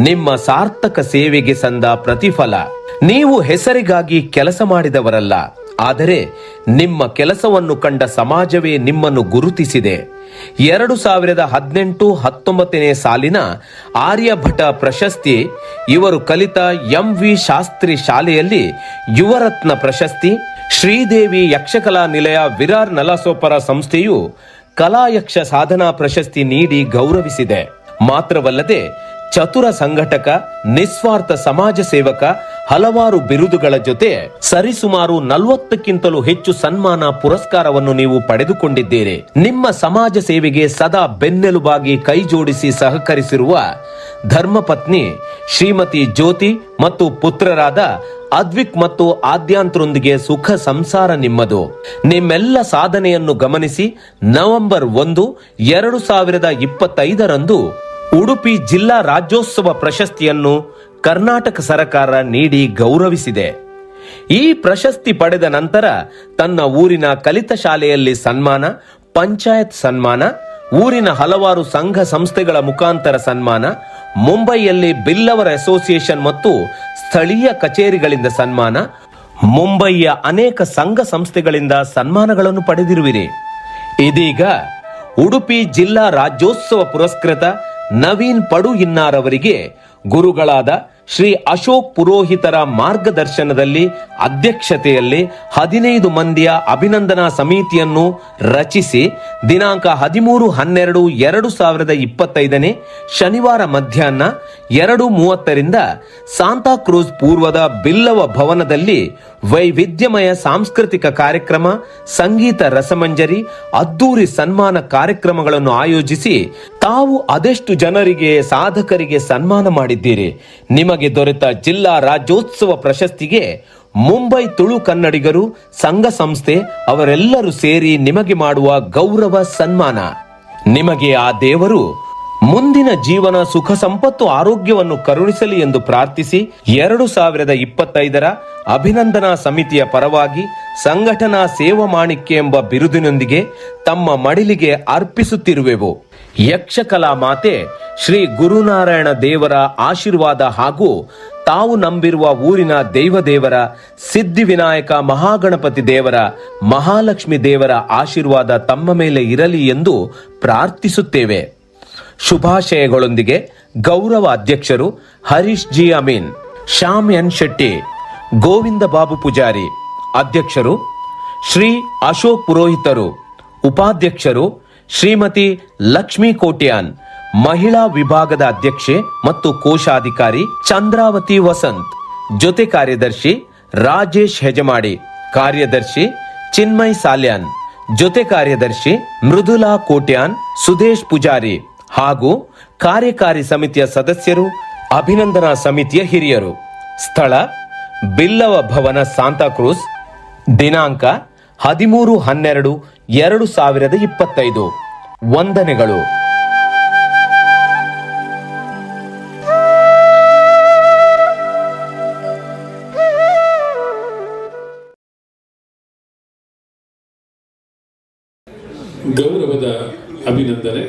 ನಿಮ್ಮ ಸಾರ್ಥಕ ಸೇವೆಗೆ ಸಂದ ಪ್ರತಿಫಲ. ನೀವು ಹೆಸರಿಗಾಗಿ ಕೆಲಸ ಮಾಡಿದವರಲ್ಲ, ಆದರೆ ನಿಮ್ಮ ಕೆಲಸವನ್ನು ಕಂಡ ಸಮಾಜವೇ ನಿಮ್ಮನ್ನು ಗುರುತಿಸಿದೆ. 2018-19 ಸಾಲಿನ ಆರ್ಯಭಟ ಪ್ರಶಸ್ತಿ, ಇವರು ಕಲಿತ MV ಶಾಸ್ತ್ರಿ ಶಾಲೆಯಲ್ಲಿ ಯುವರತ್ನ ಪ್ರಶಸ್ತಿ, ಶ್ರೀದೇವಿ ಯಕ್ಷಕಲಾ ನಿಲಯ ವಿರಾರ್ ನಲಸೋಪರ ಸಂಸ್ಥೆಯು ಕಲಾಯಕ್ಷ ಸಾಧನಾ ಪ್ರಶಸ್ತಿ ನೀಡಿ ಗೌರವಿಸಿದೆ. ಮಾತ್ರವಲ್ಲದೆ ಚತುರ ಸಂಘಟಕ, ನಿಸ್ವಾರ್ಥ ಸಮಾಜ ಸೇವಕ ಹಲವಾರು ಬಿರುದುಗಳ ಜೊತೆ ಸರಿಸುಮಾರು 40ಕ್ಕಿಂತಲೂ ಹೆಚ್ಚು ಸನ್ಮಾನ, ಪುರಸ್ಕಾರವನ್ನು ನೀವು ಪಡೆದುಕೊಂಡಿದ್ದೀರಿ. ನಿಮ್ಮ ಸಮಾಜ ಸೇವೆಗೆ ಸದಾ ಬೆನ್ನೆಲುಬಾಗಿ ಕೈ ಜೋಡಿಸಿ ಸಹಕರಿಸಿರುವ ಧರ್ಮಪತ್ನಿ ಶ್ರೀಮತಿ ಜ್ಯೋತಿ ಮತ್ತು ಪುತ್ರರಾದ ಅದ್ವಿಕ್ ಮತ್ತು ಆದ್ಯಾಂತ್ರೊಂದಿಗೆ ಸುಖ ಸಂಸಾರ ನಿಮ್ಮದು. ನಿಮ್ಮೆಲ್ಲ ಸಾಧನೆಯನ್ನು ಗಮನಿಸಿ ನವೆಂಬರ್ 1, 2025 ಉಡುಪಿ ಜಿಲ್ಲಾ ರಾಜ್ಯೋತ್ಸವ ಪ್ರಶಸ್ತಿಯನ್ನು ಕರ್ನಾಟಕ ಸರ್ಕಾರ ನೀಡಿ ಗೌರವಿಸಿದೆ. ಈ ಪ್ರಶಸ್ತಿ ಪಡೆದ ನಂತರ ತನ್ನ ಊರಿನ ಕಲಿತ ಶಾಲೆಯಲ್ಲಿ ಸನ್ಮಾನ, ಪಂಚಾಯತ್ ಸನ್ಮಾನ, ಊರಿನ ಹಲವಾರು ಸಂಘ ಸಂಸ್ಥೆಗಳ ಮುಖಾಂತರ ಸನ್ಮಾನ, ಮುಂಬೈಯಲ್ಲಿ ಬಿಲ್ಲವರ ಅಸೋಸಿಯೇಷನ್ ಮತ್ತು ಸ್ಥಳೀಯ ಕಚೇರಿಗಳಿಂದ ಸನ್ಮಾನ, ಮುಂಬಯಿಯ ಅನೇಕ ಸಂಘ ಸಂಸ್ಥೆಗಳಿಂದ ಸನ್ಮಾನಗಳನ್ನು ಪಡೆದಿರುವಿರಿ. ಇದೀಗ ಉಡುಪಿ ಜಿಲ್ಲಾ ರಾಜ್ಯೋತ್ಸವ ಪುರಸ್ಕೃತ ನವೀನ್ ಪಡು ಇನ್ನಾರವರಿಗೆ ಗುರುಗಳಾದ ಶ್ರೀ ಅಶೋಕ್ ಪುರೋಹಿತರ ಮಾರ್ಗದರ್ಶನದಲ್ಲಿ ಅಧ್ಯಕ್ಷತೆಯಲ್ಲಿ 15 ಮಂದಿಯ ಅಭಿನಂದನಾ ಸಮಿತಿಯನ್ನು ರಚಿಸಿ ದಿನಾಂಕ 13-12-2025 ಶನಿವಾರ ಮಧ್ಯಾಹ್ನ 2:30 ಸಾಂತಾಕ್ರೂಜ್ ಪೂರ್ವದ ಬಿಲ್ಲವ ಭವನದಲ್ಲಿ ವೈವಿಧ್ಯಮಯ ಸಾಂಸ್ಕೃತಿಕ ಕಾರ್ಯಕ್ರಮ, ಸಂಗೀತ ರಸಮಂಜರಿ, ಅದ್ದೂರಿ ಸನ್ಮಾನ ಕಾರ್ಯಕ್ರಮಗಳನ್ನು ಆಯೋಜಿಸಿ ತಾವು ಅದೆಷ್ಟು ಜನರಿಗೆ, ಸಾಧಕರಿಗೆ ಸನ್ಮಾನ ಮಾಡಿದ್ದೀರಿ. ನಿಮಗೆ ದೊರೆತ ಜಿಲ್ಲಾ ರಾಜ್ಯೋತ್ಸವ ಪ್ರಶಸ್ತಿಗೆ ಮುಂಬೈ ತುಳು ಕನ್ನಡಿಗರು, ಸಂಘ ಸಂಸ್ಥೆ ಅವರೆಲ್ಲರೂ ಸೇರಿ ನಿಮಗೆ ಮಾಡುವ ಗೌರವ ಸನ್ಮಾನ. ನಿಮಗೆ ಆ ದೇವರು ಮುಂದಿನ ಜೀವನ, ಸುಖ ಸಂಪತ್ತು, ಆರೋಗ್ಯವನ್ನು ಕರುಣಿಸಲಿ ಎಂದು ಪ್ರಾರ್ಥಿಸಿ 2025 ಅಭಿನಂದನಾ ಸಮಿತಿಯ ಪರವಾಗಿ ಸಂಘಟನಾ ಸೇವಾ ಮಾಣಿಕ್ಯ ಎಂಬ ಬಿರುದಿನೊಂದಿಗೆ ತಮ್ಮ ಮಡಿಲಿಗೆ ಅರ್ಪಿಸುತ್ತಿರುವೆವು. ಯಕ್ಷಕಲಾ ಮಾತೆ ಶ್ರೀ ಗುರುನಾರಾಯಣ ದೇವರ ಆಶೀರ್ವಾದ ಹಾಗೂ ತಾವು ನಂಬಿರುವ ಊರಿನ ದೇವದೇವರ, ಸಿದ್ಧಿವಿನಾಯಕ ಮಹಾಗಣಪತಿ ದೇವರ, ಮಹಾಲಕ್ಷ್ಮಿ ದೇವರ ಆಶೀರ್ವಾದ ತಮ್ಮ ಮೇಲೆ ಇರಲಿ ಎಂದು ಪ್ರಾರ್ಥಿಸುತ್ತೇವೆ. ಶುಭಾಶಯಗಳೊಂದಿಗೆ ಗೌರವ ಅಧ್ಯಕ್ಷರು ಹರೀಶ್ ಜಿ ಅಮೀನ್, ಶ್ಯಾಮ್ ಎನ್ ಶೆಟ್ಟಿ, ಗೋವಿಂದ ಬಾಬು ಪೂಜಾರಿ. ಅಧ್ಯಕ್ಷರು ಶ್ರೀ ಅಶೋಕ್ ಪುರೋಹಿತರು. ಉಪಾಧ್ಯಕ್ಷರು ಶ್ರೀಮತಿ ಲಕ್ಷ್ಮೀ ಕೋಟ್ಯಾನ್. ಮಹಿಳಾ ವಿಭಾಗದ ಅಧ್ಯಕ್ಷೆ ಮತ್ತು ಕೋಶಾಧಿಕಾರಿ ಚಂದ್ರಾವತಿ ವಸಂತ್. ಜೊತೆ ಕಾರ್ಯದರ್ಶಿ ರಾಜೇಶ್ ಹೆಜಮಾಡಿ. ಕಾರ್ಯದರ್ಶಿ ಚಿನ್ಮಯ್ ಸಾಲ್ಯಾನ್. ಜೊತೆ ಕಾರ್ಯದರ್ಶಿ ಮೃದುಲಾ ಕೋಟ್ಯಾನ್, ಸುದೇಶ್ ಪೂಜಾರಿ ಹಾಗೂ ಕಾರ್ಯಕಾರಿ ಸಮಿತಿಯ ಸದಸ್ಯರು, ಅಭಿನಂದನಾ ಸಮಿತಿಯ ಹಿರಿಯರು. ಸ್ಥಳ ಬಿಲ್ಲವ ಭವನ, ಸಾಂತಾಕ್ರೂಸ್. ದಿನಾಂಕ 13-12-2025. ವಂದನೆಗಳು. ಗೌರವದ ಅಭಿನಂದನೆ.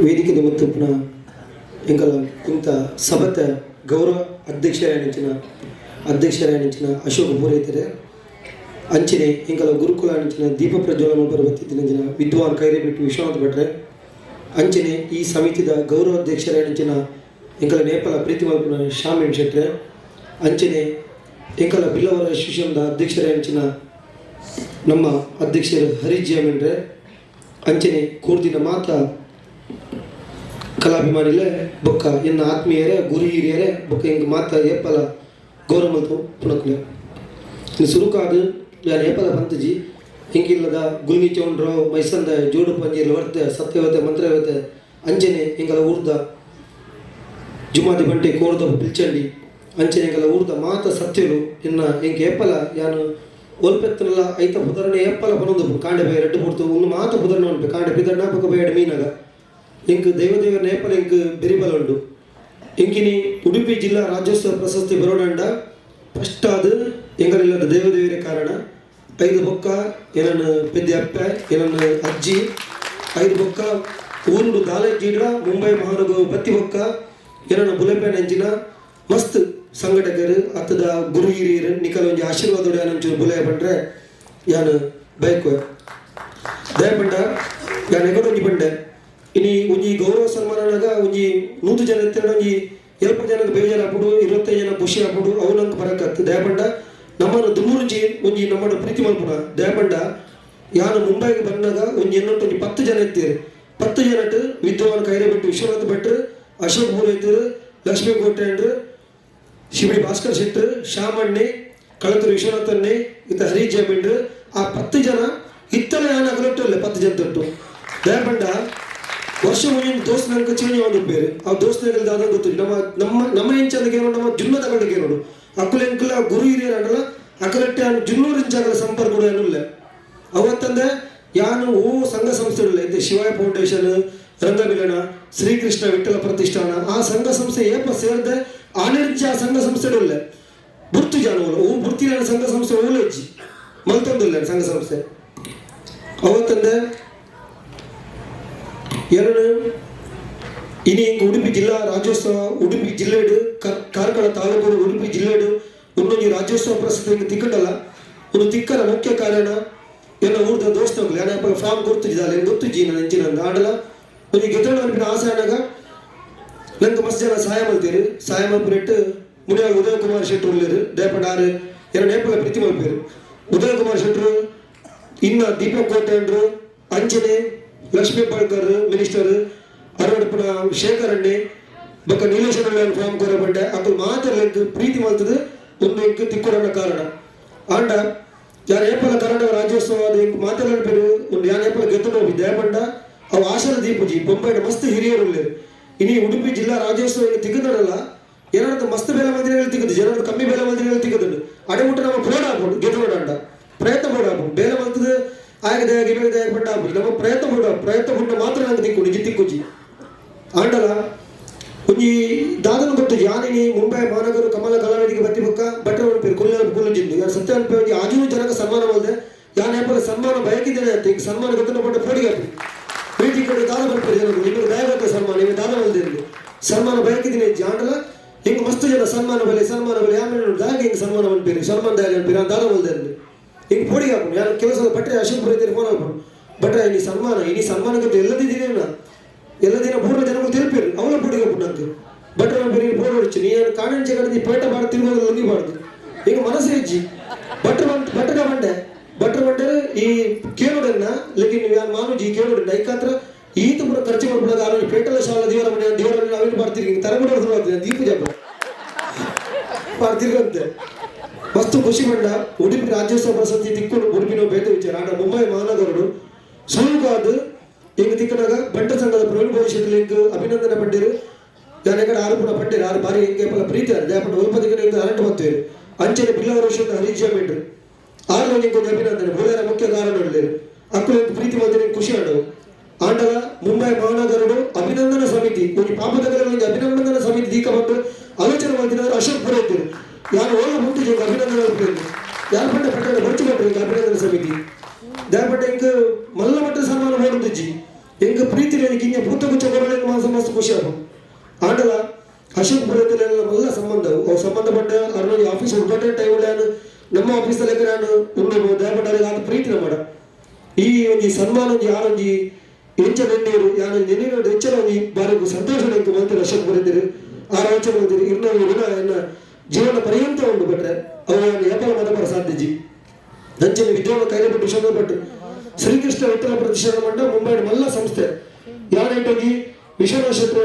ವೇದಿಕೆ ನಿಮಿತ್ತ ಪುನಃ ಎಂಕಲ ಇಂಥ ಸಭತ ಗೌರವ ಅಧ್ಯಕ್ಷರಾಯನಿಂಚಿನ ಅಶೋಕ್ ಪೂರೈತರೆ ಅಂಚನೆ ಎಂಕಲ ಗುರುಕುಲ ಅಂಚಿನ ದೀಪ ಪ್ರಜ್ವಲನ ಪರ್ವತಿನ ವಿದ್ವಾನ್ ಕೈರೇಬಿಟ್ಟು ವಿಶ್ವನಾಥ್ ಭಟ್ರೆ ಅಂಚನೆ ಈ ಸಮಿತಿದ ಗೌರವ ಅಧ್ಯಕ್ಷರಾಯನಿಂಚಿನ ಎಂಕಲ ನೇಪಾಳ ಪ್ರೀತಿ ಮಲ್ಪನ ಶ್ಯಾಮ್ ಶೆಟ್ರೆ ಅಂಚನೆ ಎಂಕಲ ಬಿಲ್ಲವರ ಅಸೋಸಿಯೇಷನ್ದ ಅಧ್ಯಕ್ಷರಾಯನಿಂಚಿನ ನಮ್ಮ ಅಧ್ಯಕ್ಷರು ಹರೀಶ್ ಜಾಮಿನ್ರೆ ಅಂಚನೆ ಕೂರ್ದಿನ ಮಾತ ಕಲಾಭಿಮಾನಿಲೆ ಬೊಕ್ಕ ಎನ್ನ ಆತ್ಮೀಯರೇ ಗುರು ಹಿರಿಯರೇ ಬೊಕ್ಕ ಹಿಂಗೆ ಮಾತ ಏಪಲ ಗೌರವ ಮಲ್ತು ಪುಣಕ್ಲೆ ಇನ್ನು ಸುರುಕಾದು ಯಾರು ಏಪಲ ಬಂತಜಿ ಹಿಂಗಿಲ್ಲದ ಗುಲ್ಮಿ ಚೌಂಡ್ರಾವ್ ಮೈಸಂದ ಜೋಡು ಪಂಜೀರ್ ವರ್ತೆ ಸತ್ಯವತೆ ಮಂತ್ರವತೆ ಅಂಚನೆ ಹಿಂಗಲ ಊರ್ದ ಜುಮಾದಿ ಬಂಟೆ ಕೋರ್ದ ಪಿಲ್ಚಂಡಿ ಅಂಚನೆ ಹಿಂಗಲ ಊರ್ದ ಮಾತ ಸತ್ಯರು ಇನ್ನು ಹಿಂಗೆ ಏಪಲ ಯಾನು ಒಲ್ಪೆತ್ತನಲ್ಲ ಐತ ಪುದರನೆ ಏಪಲ ಪನೊಂದು ಕಾಂಡೆ ಬೈ ರೆಡ್ಡು ಪುಡ್ತು ಒಂದು ಮಾತ ಪುದರನ ಉಂಟು ಕಾಂಡೆ ಪಿದರ್ನ ಪಕ್ಕ ಬೇಡ ಮೀನಾಗ ಇಂಕ್ ದೇವದೇವರ ನೇಪಲ ಇಂಕ್ ಬೆರಿಬಲ ಉಂಟು ಇಂಕಿನಿ ಉಡುಪಿ ಜಿಲ್ಲಾ ರಾಜ್ಯೋತ್ಸವ ಪ್ರಶಸ್ತಿ ಬರೋಣಂಡ ಫಸ್ಟ್ ಅದು ಎಂಗಲಿಲ್ಲದ ದೇವದೇವರೇ ಕಾರಣ 5 ಬೊಕ್ಕ ಏನನ್ನು ಪೆದ್ದೆ ಅಪ್ಪ ಏನನ್ನು ಅಜ್ಜಿ 5 ಬೊಕ್ಕ ಊರುಡು ದಾಲೇಜೀಡ್ರ ಮುಂಬೈ ಮಹಾನಗರ ಬತ್ತಿ ಬೊಕ್ಕ ಏನನ್ನು ಬುಲೆಪೇನ್ ಎಂಜಿನ ಮಸ್ತ್ ಸಂಘಟಕರು ಅತ್ತದ ಗುರು ಹಿರಿಯರು ನಿಕಲ್ ಒಂಜಿ ಆಶೀರ್ವಾದ ಯಾನಂಚೂರು ಬುಲೆಯ ಬಂಡ್ರೆ ಯಾನು ಬೈಕು ದಯಪಂಡ ಯಾನು ಎಗಡೊಂಜಿ ಬಂಡೆ ಇನಿ ಒಂಜಿ ಗೌರವ ಸನ್ಮಾನನಾಗ ಒಂಜಿ 100 ಜನ ಎತ್ತಡ ಒಂಜಿ 70 ಜನಕ್ಕೆ ಬೇಜಾರು ಹಾಕ್ಬಿಡು 25 ಜನ ಖುಷಿ ಹಾಕ್ಬಿಡು ಅವನಂಗೆ ಬರಕತ್ತು ದಯಪಂಡ ನಮ್ಮನ್ನು ದುಮ್ಮೂರುಂಜಿ ಒಂಜಿ ನಮ್ಮನ್ನು ಪ್ರೀತಿ ಮಲ್ಪುನ ದಯಪಂಡ ಯಾನು ಮುಂಬೈಗೆ ಬಂದಾಗ ಒಂಜಿ ಎನ್ನೊಟ್ಟು ಒಂಜಿ 10 ಜನ ಎತ್ತೀರು 10 ಜನಟ್ಟು ವಿದ್ವಾನ್ ಕೈರೇಬಿಟ್ಟು ವಿಶ್ವನಾಥ್ ಭಟ್ರು ಅಶೋಕ್ ಪೂರೈತರು ಲಕ್ಷ್ಮೀ ಕೋಟೆಂಡ್ರು ಶಿವಡಿ ಭಾಸ್ಕರ್ ಶೆಟ್ಟರು ಶ್ಯಾಮಣ್ಣೆ ಕಳತೂರು ವಿಶ್ವನಾಥನ್ನೇ ಇತ್ತ ಹರೀಶ್ ಜಾಮಿಂಡ್ರು ಆ 10 ಜನ ಇತ್ತಲೇ ನಾನು ಅಗಲೊಟ್ಟು ಇಲ್ಲ 10 ಜನ ತೊಟ್ಟು ದಯಪಂಡ ವರ್ಷ ಮುಂದಿನ ದೋಸ್ತನಂಗೆ ಚೇಂಜ್ ಒಂದು ಬೇರೆ ಆ ದೋಸ್ತನಾಗಲ್ದ ಅದಂಗೆ ಗೊತ್ತಿಲ್ಲ ನಮ್ಮ ಹೆಂಚಂದಗೆ ನೋಡು ನಮ್ಮ ಜುನ್ನ ತಗೊಂಡಿಗೆ ನೋಡು ಅಕ್ಕಲ ಎಂಕಲ ಗುರು ಹಿರಿಯರು ಅಡಲ್ಲ ಅಕಲಟ್ಟೆ ಜುನ್ನೂರು ಇಂಚಾಗಲ ಸಂಪರ್ಕ ಕೂಡ ಏನಿಲ್ಲ ಅವತ್ತಂದೆ ಯಾನು ಸಂಘ ಸಂಸ್ಥೆಗಳಿಲ್ಲ ಇದು ಶಿವಾಯ ಫೌಂಡೇಶನ್ ರಂಗಮಿಲನ ಶ್ರೀಕೃಷ್ಣ ವಿಠಲ ಪ್ರತಿಷ್ಠಾನ ಆ ಸಂಘ ಸಂಸ್ಥೆ ಏಪ ಸೇರಿದೆ ಆನೆರ್ಜಿ ಆ ಸಂಘ ಸಂಸ್ಥೆಗಳಿಲ್ಲ ಬುರ್ತು ಜಾನುಗಳು ಬುರ್ತಿನ ಸಂಘ ಸಂಸ್ಥೆ ಓಲೆಜ್ಜಿ ಮಲ್ತಂದಿಲ್ಲ ಸಂಘ ಸಂಸ್ಥೆ ಅವತ್ತಂದೆ ಎರಡು ಇನಿ ಹಿಂಗೆ ಉಡುಪಿ ಜಿಲ್ಲಾ ರಾಜ್ಯೋತ್ಸವ ಉಡುಪಿ ಜಿಲ್ಲೆಡು ಕಾರ್ಕಳ ತಾಲೂಕು ಉಡುಪಿ ಜಿಲ್ಲೆಡು ಒಂದೊಂದು ರಾಜ್ಯೋತ್ಸವ ಪ್ರಶಸ್ತಿ ಹಿಂಗೆ ತಿಕ್ಕಡಲ್ಲ ಒಂದು ತಿಕ್ಕರ ಮುಖ್ಯ ಕಾರಣ ಎಲ್ಲ ಊರ್ದ ದೋಸ್ತಗಳು ಯಾನಪ್ಪ ಫಾರ್ಮ್ ಗೊತ್ತಿದ್ದಾಳೆ ಗೊತ್ತಿಜ್ಜಿ ನಾನು ಹೆಂಚಿನ ಆಡಲ ಒಂದು ಗೆದ್ದಳು ಅನ್ಪಿನ ಆಸೆ ಆನಾಗ ನಂಗೆ ಮಸ್ತ್ ಜನ ಸಹಾಯ ಮಲ್ತೀರು ಸಹಾಯ ಮಲ್ಪಿಟ್ಟು ಮುನಿಯಾಗ ಉದಯ ಕುಮಾರ್ ಶೆಟ್ಟರು ಉಳ್ಳರು ದಯಪಡ ಆರು ಎರಡು ನೇಪಲ ಪ್ರೀತಿ ಮಲ್ಪೇರು ಉದಯ ಕುಮಾರ್ ಶೆಟ್ಟರು ಇನ್ನ ದೀಪಕ್ ಕೋಟೆಂಡ್ರು ಅಂಚನೆ ಲಕ್ಷ್ಮೀ ಪಾಳ್ಕರ್ ಮಿನಿಸ್ಟರ್ ಅರವಡಪ್ಪನ ಶೇಖರ್ ಅಣ್ಣೆ ಬಕ್ಕ ನೀಲೇಶ್ವರ ಫಾರ್ಮ್ ಕೋರ ಬಂಡೆ ಅಕ್ಕಳು ಮಾತ್ರ ಪ್ರೀತಿ ಮಲ್ತದ ಒಂದು ಇಂಕ್ ತಿಕ್ಕೊಡೋಣ ಕಾರಣ ಆಂಡ ಯಾರು ಏಪಲ ಕನ್ನಡ ರಾಜ್ಯೋತ್ಸವ ಇಂಕ್ ಮಾತಾಡಬೇರು ಒಂದು ಯಾರು ಏಪಲ ಗೆದ್ದು ಹೋಗಿ ದಯಪಂಡ ಅವು ಆಶಾಲ ದೀಪಜಿ ಬೊಂಬೈನ ಮಸ್ತ್ ಹಿರಿಯರು ಉಳ್ಳೇರು ಇನಿ ಉಡುಪಿ ಜಿಲ್ಲಾ ರಾಜ್ಯೋತ್ಸವ ತಿಕ್ಕದಲ್ಲ ಏನಾದ್ರು ಮಸ್ತ್ ಬೇಲೆ ಮಂದಿರಗಳು ತಿಕ್ಕದು ಏನಾದ್ರು ಕಮ್ಮಿ ಬೇಲೆ ಮಂದಿರಗಳು ತಿಕ್ಕದು ಅಡೆಬಿಟ್ಟು ನಾವು ಪ್ರೋಡ್ ಆಗ್ಬೋದು ಗೆದ್ದು ನೋಡಂಡ ಪ್ರಯತ್ನ ಮಾಡ್ಬೋದು ಬೇಲೆ ಮಲ್ತದ ಆಗಿದೆ ಗಿಬೇದೆ ಬಂಡ ಆಗ್ಬೋದು ನಮ್ಮ ಪ್ರಯತ್ನ ಬಿಟ್ಟು ಮಾತ್ರ ನಂಗೆ ತಿಕ್ಕು ನಿಜ ತಿಕ್ಕುಜಿ ಆಂಡಲ ಒಂಜಿ ದಾದನ ಗೊತ್ತು ಯಾನಿನಿ ಮುಂಬೈ ಮಹಾನಗರ ಕಮಲ ಕಲಾವೇದಿಕೆ ಬತ್ತಿ ಬೊಕ್ಕ ಬಟ್ಟೆ ಉಡುಪೇರು ಕುಲ್ಲಿಜಿಂದು ಯಾರು ಸತ್ಯ ಅನ್ಪೇ ಒಂಜಿ ಆಜೀವ ಜನಕ ಸನ್ಮಾನ ಮಾಡಿದೆ ಯಾನ್ ಏಪಲ ಸನ್ಮಾನ ಬಯಕಿದ್ದೇನೆ ಅಂತ ಈಗ ಸನ್ಮಾನ ಗೊತ್ತಿನ ಪಟ್ಟ ಪೋಡಿಗೆ ಪ್ರೀತಿ ಕಡೆ ದಾದ ಬರ್ತಾರೆ ಜನರು ನಿಮಗೆ ದಯಗತ್ತ ಸನ್ಮಾನ ನಿಮಗೆ ದಾದ ಬಲ್ದಿರಲಿ ಸನ್ಮಾನ ಬಯಕಿದ್ದೀನಿ ಆಂಡಲ ಹಿಂಗೆ ಮಸ್ತ್ ಜನ ಸನ್ಮಾನ ಬೆಲೆ ಆಮೇಲೆ ದಾಗ ಹಿಂಗೆ ಸನ್ಮಾನ ಅನ್ಪೇರಿ ಸನ್ಮಾನ ದಾಗ ಅನ್ಪೇರಿ ನಾನು ದಾದ ಬಲ್ದಿರಲಿ ಹಿಂಗೆ ಪೋಡಿಗೆ ಹಾಕೊಂಡು ಯಾರು ಕೆಲಸದ ಬಟ್ಟೆ ಅಶೋಕ್ ಬರೀತಾರೆ ಫೋನ್ ಹಾಕೊಂಡು ಬಟ್ರೆ ಇನಿ ಸನ್ಮಾನ ಗೊತ್ತು ಎಲ್ಲದಿದ್ದೀನೇನ ಎಲ್ಲ ದಿನ ಪೂರ್ವ ಜನಗಳು ತಿಳಿಪೇರು ಅವಳ ಪುಡಿಗೆ ಪುಟ್ಟಂತೆ ಬಟ್ರೆ ಬೇರೆ ಬೋರ್ಡ್ ಹೊಡಿச்சு ನೀ ಕಾಣಂಚೆ ಕಡದಿ ಪೇಟ ಬಾಡ ತಿರುಗೋದು ಲೊಂಗಿಬಾರ್ದು ಈಗ ಮನಸ್ಸು ಹೆಚ್ಚಿ ಬಟ್ರೆ ಬಂಡೆ ಈ ಕೇಳೋಡನ್ನ ಲೇಕಿನ್ ನೀವು ಯಾರು ಮಾನುಜಿ ಕೇಳೋಡನ್ನ ಐಕಾತ್ರ ಈತ ಪುರ ಖರ್ಚು ಮಾಡ್ಬಿಡೋದು ಆಮೇಲೆ ಪೇಟಲ ಶಾಲ ದೇವರನ್ನ ಅವೇನು ಮಾಡ್ತೀರಿ ಹಿಂಗೆ ತರಬಿಡೋದು ದೀಪ ಜಪ ಮಾಡ್ತಿರ್ಗಂತೆ ಮಸ್ತು ಖುಷಿ ಬಂಡ ಉಡುಪಿ ರಾಜ್ಯೋತ್ಸವ ಪ್ರಶಸ್ತಿ ತಿಕ್ಕೊಂಡು ಉಡುಪಿನ ಬೇತ ವಿಚಾರ ಆಡ ಮುಂಬೈ ಮಹಾನಗರಡು ಸುಲಭವಾದ ಹಿಂಗೆ ತಿಕ್ಕನಾಗ ಬಂಟ ಸಂಘದ ಪ್ರವೀಣ್ ಭವಿಷ್ಯದಲ್ಲಿ ಹಿಂಗೆ ಅಭಿನಂದನೆ ಪಂಡಿರು ಯಾನೆಗಡೆ ಆರು ಪುಣ ಪಂಡಿರು ಆರು ಬಾರಿ ಹಿಂಗೆ ಪಲ ಪ್ರೀತಿ ದಯಪಟ್ಟು ಒಲ್ಪದಿಗಡೆ ಹಿಂಗೆ ಅರಂಟು ಬರ್ತೇವೆ ಅಂಚನೆ ಬಿಲ್ಲವರ ವರ್ಷದ ಹರೀಶ್ ಜಾಮಿಂಡ್ರು ಆರು ಹಿಂಗೆ ಒಂದು ಅಭಿನಂದನೆ ಬೋಳರ ಮುಖ್ಯ ಕಾರಣ ಒಳ್ಳೆಯರು ಅಕ್ಕಳು ಪ್ರೀತಿ ಬಂದರೆ ಖುಷಿ ಆಡೋದು ಆಂಡಲ ಮುಂಬೈ ಮಹಾನಗರಡು ಅಭಿನಂದನಾ ಸಮಿತಿ ಒಂದು ಪಾಪದಗಳಲ್ಲಿ ಅಭಿನಂದನಾ ಸಮಿತಿ ದೀಕ ಬಂದು ಆಲೋಚನೆ ಮಾಡ್ತಿದ್ದಾರೆ ಅಶೋಕ್ ಪೂರೈತರು ಯಾರು ಓಲ ಮುಂದೆ ಹಿಂಗೆ ಅಭಿನಂದನೆ ಯಾರು ಪಂಡ ಪಟ್ಟಣ ಬರ್ಚು ಕೊಟ್ಟರು ಹಿಂಗೆ ಅಭಿನಂದನಾ ಸಮಿತಿ ದಯಪಟ್ಟ ಹಿಂಗೆ ಮಲ್ಲ ಮಟ್ಟ ಸನ್ಮಾನ ಮಾಡುದಿಜ್ಜಿ ಹಿಂಗ ಹಿಂಗೆ ಪ್ರೀತಿ ಹಿಂಗೆ ಪೂತ ಗುಚ್ಚ ಕೊರಳಿಗೆ ಮಾಸ ಮಸ್ತ್ ಖುಷಿ ಆಗ ಆಂಡಲ ಅಶೋಕ್ ಪುರದಲ್ಲೆಲ್ಲ ಮಲ್ಲ ಸಂಬಂಧವು ಅವು ಸಂಬಂಧಪಟ್ಟ ಅವ್ರ ಆಫೀಸ್ ಇಂಪಾರ್ಟೆಂಟ್ ಟೈಮ್ ನಾನು ನಮ್ಮ ಆಫೀಸಲ್ಲಿ ನಾನು ಉಂಡು ದಯಪಟ್ಟವರಿಗೆ ಆದ ಪ್ರೀತಿನ ಮಾಡ ಈ ಒಂದು ಸನ್ಮಾನ ಒಂದು ಯಾರೊಂದು ಹೆಚ್ಚು ನೆನ್ನೆರು ಯಾರು ನೆನೆಯ ಹೆಚ್ಚಿನ ಒಂದು ಬಾರಿ ಸಂತೋಷ ನಂಗೆ ಬಂತಾರೆ ಅಶೋಕ್ ಬರೆದಿರು ಆ ರಾಜ್ಯ ಬಂದಿರು ಇನ್ನೊಂದು ಋಣ ಎನ್ನ ಜೀವನ ಪರ್ಯಂತ ಉಂಡು ಬಿಟ್ರೆ ಅವರನ್ನು ಏಪಲ ಮತಪರ ಸಾಧ್ಯಜಿ ನಂಚಿನ ವಿದ್ಯಾವಂತ ಕೈಲಪಟ್ಟು ಶ್ರಮಪಟ್ಟು ಶ್ರೀಕೃಷ್ಣ ವಿಠಲ ಪ್ರತಿಷ್ಠಾನ ಮಂಡ ಮುಂಬೈ ಮಲ್ಲ ಸಂಸ್ಥೆ ಯಾರೇಟೋಗಿ ವಿಶ್ವನಕ್ಷತ್ರ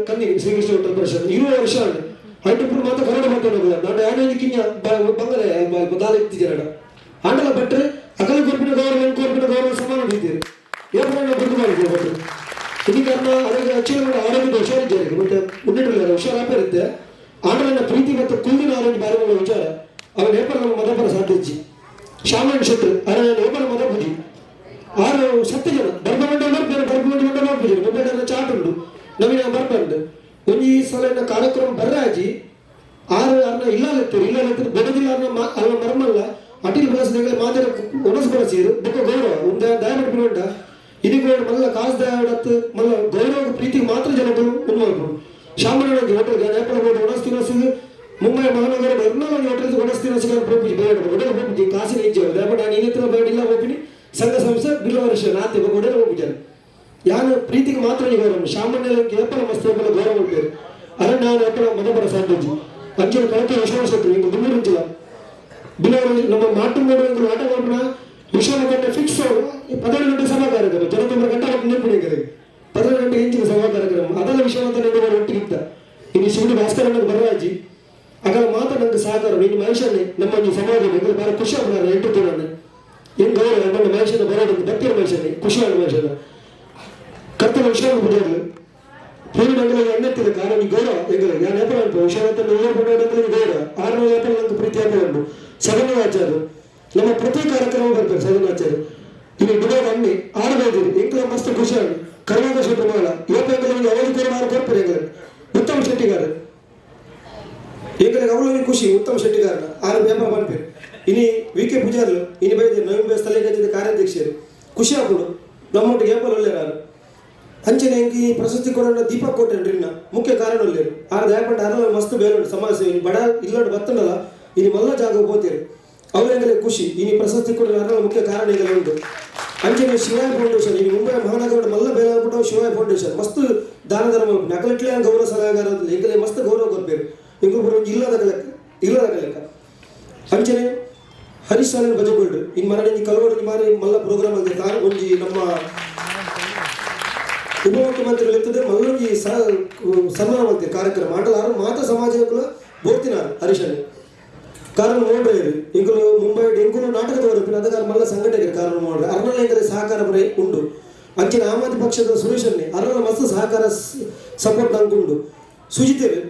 ಕನ್ನಿ ಶ್ರೀಕೃಷ್ಣ ವಿಠಲ ಪರಿಷತ್ 20 ವರ್ಷ ಹೈಟಪುರ್ ಮಾತ್ರ ಕನ್ನಡ ಮಾತಾಡೋದಿಲ್ಲ ನಾನು ಯಾರೇಕಿಂಗ ಬಂಗಲೆ ದಾಲ ಇತ್ತಿದ್ದೀರ ಆಂಡಲ ಬಟ್ರೆ ಅಕಲ ಕೊರ್ಪಿನ ಗೌರವ ಸಮಾನ ಇದ್ದೀರಿ ಏಪ್ರಿಲ್ ಬಂದು ಮಾಡಿದ್ದೀವಿ ಬಟ್ ಇದಕ್ಕೆ ಕಾರಣ ಅದಕ್ಕೆ ಆಕ್ಚುಲಿ ಆರೋಗ್ಯದ ಹುಷಾರಿದ್ದಾರೆ ಮತ್ತೆ ಮುನ್ನೆಟ್ಟಿಲ್ಲ ಹುಷಾರಾಪ ಇರುತ್ತೆ ಆಂಡಲನ್ನ ಪ್ರೀತಿ ಮತ್ತು ಕುಂದಿನ ಆರೋಗ್ಯ ಬಾರಿಗಳ ವಿಚಾರ ಅವನ ಏಪಲ್ ನಮ್ಮ ಮದಪರ ಸಾಧ್ಯಜಿ ಶಾಮನ್ ಶೆಟ್ರು ಅರೆ ಏಪಲ್ ಮದ ಪೂಜಿ 6 7 ಜನ ಬರ್ಬಂಡ ಬರ್ಪುಜಿ ಮುಂಬೈ ಚಾಟ್ ಉಂಟು ನವೀನ ಬರ್ಬಂಡು ಒಂಜಿ ಸಲ ಕಾರ್ಯಕ್ರಮ ಬರ್ರಾಜಿ 6 ಇಲ್ಲಲೆತ್ತರು ಬೆಡದಿಲ್ಲ ಅಲ್ಲ ಮರಮಲ್ಲ ಅಟಿಲ್ ಬಳಸಿದ ಮಾತಾಡ ಒಣಸು ಬಳಸಿರು ಬುಕ್ಕ ಗೌರವ ಒಂದು ದಯಪಟ್ಟು ಇದಕ್ಕೆ ಮಲ್ಲ ಕಾಸು ದಯಡತ್ತು ಮಲ್ಲ ಗೌರವ ಪ್ರೀತಿಗೆ ಮಾತ್ರ ಜನಗಳು ಮುನ್ಮಾಡ್ಬೋದು ಶಾಮನ ಹೋಟೆಲ್ಗೆ ನೇಪಾಳ ಹೋಟೆಲ್ ಒಣಸ್ತಿನೋಸಿಗೆ ಮುಂಬೈ ಮಹಾನಗರ ಎರ್ನಾಲ್ ಹೋಟೆಲ್ ಒಣಸ್ತಿನೋಸಿಗೆ ಹೋಗಿ ಬೇಡ ಒಡಲು ಹೋಗಿ ಕಾಸಿನ ಹೆಜ್ಜೆ ದಯಪಟ್ಟು ನಾನು ಇನ್ನಿತರ ಬೇಡಿಲ್ಲ ಹೋಗ್ತೀನಿ ಸಂಘ ಸಂಸ್ಥೆ ಬಿಲ್ಲ ವರ್ಷ ನಾತೆ ಒಡಲು ಹೋಗಿದ್ದಾರೆ ಯಾನು ಪ್ರೀತಿಗೆ ಮಾತ್ರ ಗೌರವ ಶಾಮಣ್ಯ ಏಪಲ ಮಸ್ತ್ ಏಪಲ ಗೌರವ ಹೋಗ್ತಾರೆ ಅರೆ ನಾನು ಏಪಲ ಮದಪರ ಸಾಧ್ಯಜಿ ಅಂಚಿನ ಕಳಕೆ ವಿಶ್ವಾಸತ್ರು ಹಿಂಗೆ ದುಮ್ಮಿರುಂಚಿಲ್ಲ ಬಿಲವರು ನಮ್ಮ ಮಾತು ಮಾಡುವ ಆಟ ಮಾಡೋಣ ವಿಶ್ವನ ಗಂಟೆ ಫಿಕ್ಸ್ ಅವರು 12 ಗಂಟೆ ಸಭಾ ಕಾರ್ಯಕ್ರಮ ಜನತಂತ್ರ ಗಂಟೆ ನೆನಪಿಗೆ 12 ಗಂಟೆ ಹೆಂಚಿನ ಸಭಾ ಕಾರ್ಯಕ್ರಮ ಅದೆಲ್ಲ ವಿಶ್ವನಾಥ ನೆಡುವ ಒಟ್ಟಿಗಿತ್ತ ಇನ್ನು ಶಿವನ ಭಾಸ್ಕರನಿಗೆ ಬರರಾಜಿ ಆಗ ಮಾತ್ರ ನಂಗೆ ಸಹಕಾರ ನಿನ್ನ ಮನುಷ್ಯನೇ ನಮ್ಮ ಈ ಸಮಾಜ ಬಾರ ಖುಷಿ ಆಗ್ತಾರೆ ಎಂಟು ನಾನು ಏನು ಗೌರವ ನನ್ನ ಮನುಷ್ಯನ ಬರೋದು ಭಕ್ತಿಯ ಮನುಷ್ಯನೇ ಖುಷಿಯಾದ ಮನುಷ್ಯನ ಕರ್ತನ ವಿಶ್ವ ಪೂಜೆಗಳು ಹೇಳಿ ಎಣ್ಣೆತ್ತಿದ ಕಾರಣ ಈ ಗೌರವ ಹೆಂಗಲ್ಲ ನಾನು ಏಪಲ ಅನ್ಪ ವಿಶ್ವನಾಥ ಗೌರವ 6 ಏಪಲ ನಂಗೆ ಪ್ರೀತಿ ಹಾಕೊಂಡು ಸದನಾಚಾರ್ಯರು ನಮ್ಮ ಪ್ರತಿ ಕಾರ್ಯಕ್ರಮ ಬರ್ತಾರೆ ಸದನಾಚಾರ್ಯರು ಈಗ ಡಿವೈಡ್ ಅನ್ನಿ 6 ಬೈದಿರಿ ಎಂಕಲ ಮಸ್ತ್ ಖುಷಿ ಆಗಿ ಕರ್ನಾಟಕ ಶೆಟ್ಟಿ ಮಾಡ ಇವತ್ತು ಅವಳಿ ಕೂಡ ಕೊಡ್ತಾರೆ ಹೆಂಗಲೆ ಉತ್ತಮ ಶೆಟ್ಟಿಗಾರ ಎಂಕಲಿಗೆ ಅವಳಿಗೆ ಖುಷಿ ಉತ್ತಮ ಶೆಟ್ಟಿಗಾರನ 6 ಪೇಪರ್ ಬಂದ್ಪೇರು ಇನಿ ವಿ.ಕೆ. ಪೂಜಾರ್ಲು ಇನಿ ಬೈದಿರಿ ನವೀನ್ ಸ್ಥಳೀಯ ಕಾರ್ಯಾಧ್ಯಕ್ಷರು ಖುಷಿ ಆಗ್ಬಿಡು ನಮ್ಮೊಟ್ಟಿಗೆ ಏಪಲ್ ಒಳ್ಳೆಯರು ಅಂಚನೆ ಹೆಂಗೆ ಈ ಪ್ರಶಸ್ತಿ ಕೊಡೋಣ ದೀಪಕ್ ಕೊಟ್ಟೇನ್ರಿ ಇನ್ನ ಮುಖ್ಯ ಕಾರಣ ಒಳ್ಳೆಯರು ದಯಪಟ್ಟು ಅರಲ್ಲ ಮಸ್ತ್ ಬೇರೆ ಸಮಾಜ ಸೇವೆ ಬಡ ಇಲ್ಲೋಡು ಬತ್ತನಲ್ಲ ಇನ್ನು ಮಲ್ಲ ಜಾಗ ಹೋಗ್ತೀರಿ ಅವರೆಂಗಲೇ ಖುಷಿ ಇನ್ನು ಪ್ರಶಸ್ತಿ ಕೊಡಲು ಅರಲ್ಲ ಮುಖ್ಯ ಕಾರಣ ಈಗ ಉಂಟು ಅಂಚನೆ ಶಿವಾಯ ಫೌಂಡೇಶನ್ ಇನ್ನು ಮುಂಬೈ ಮಹಾನಗರ ಮಲ್ಲ ಬೇಲಾಗ್ಬಿಟ್ಟು ಶಿವಾಯ ಫೌಂಡೇಶನ್ ಮಸ್ತ್ ದಾನ ಧರ್ಮ ನಕಲಟ್ಲೆ ಗೌರವ ಸಲಹೆಗಾರ ಎಂಕಲೇ ಮಸ್ತ್ ಗೌರವ ಕೊಡ್ಬೇರು ಇಂకొకರು ಇಲ್ಲದ ಲೆಕ್ಕ ಅಂಚನೆ ಹರೀಶ್ ಸಾಲಿನ ಬಜೆಟ್ ಇನ್ನು ಮರಳಿ ಕಲವಡಿ ಮಾರಿ ಮಲ್ಲ ಪ್ರೋಗ್ರಾಮ್ ಅಲ್ಲಿ ಒಂಜಿ ನಮ್ಮ ಉಪಮುಖ್ಯಮಂತ್ರಿಗಳು ಇರ್ತದೆ ಮಲ್ಲೊಂಜಿ ಸನ್ಮಾನ ಮಾಡ್ತೀವಿ ಕಾರ್ಯಕ್ರಮ ಆಟಲಾರು ಮಾತ ಸಮಾಜಗಳು ಬೋಗ್ತಿನಾರು ಹರೀಶಲ್ಲಿ ಕಾರಣ ನೋಡ್ರಿ ಈಗಲೂ ಮುಂಬೈ ಎಂಕುಲು ನಾಟಕದವರು ಅದಕ್ಕೆ ಮಲ್ಲ ಸಂಘಟನೆಗೆ ಕಾರಣ ನೋಡ್ರಿ ಅರ್ನಲ್ ಎಂಕಲೆ ಸಹಕಾರ ಬರೀ ಉಂಡು ಅಂಚಿನ ಆಮ್ ಆದ್ಮಿ ಪಕ್ಷದ ಸುರೇಶನ್ನೇ ಅರ್ನಲ್ ಮಸ್ತ್ ಸಹಕಾರ ಸಪೋರ್ಟ್ ನಂಗೆ ಉಂಡು ಸುಜಿತೇವೆ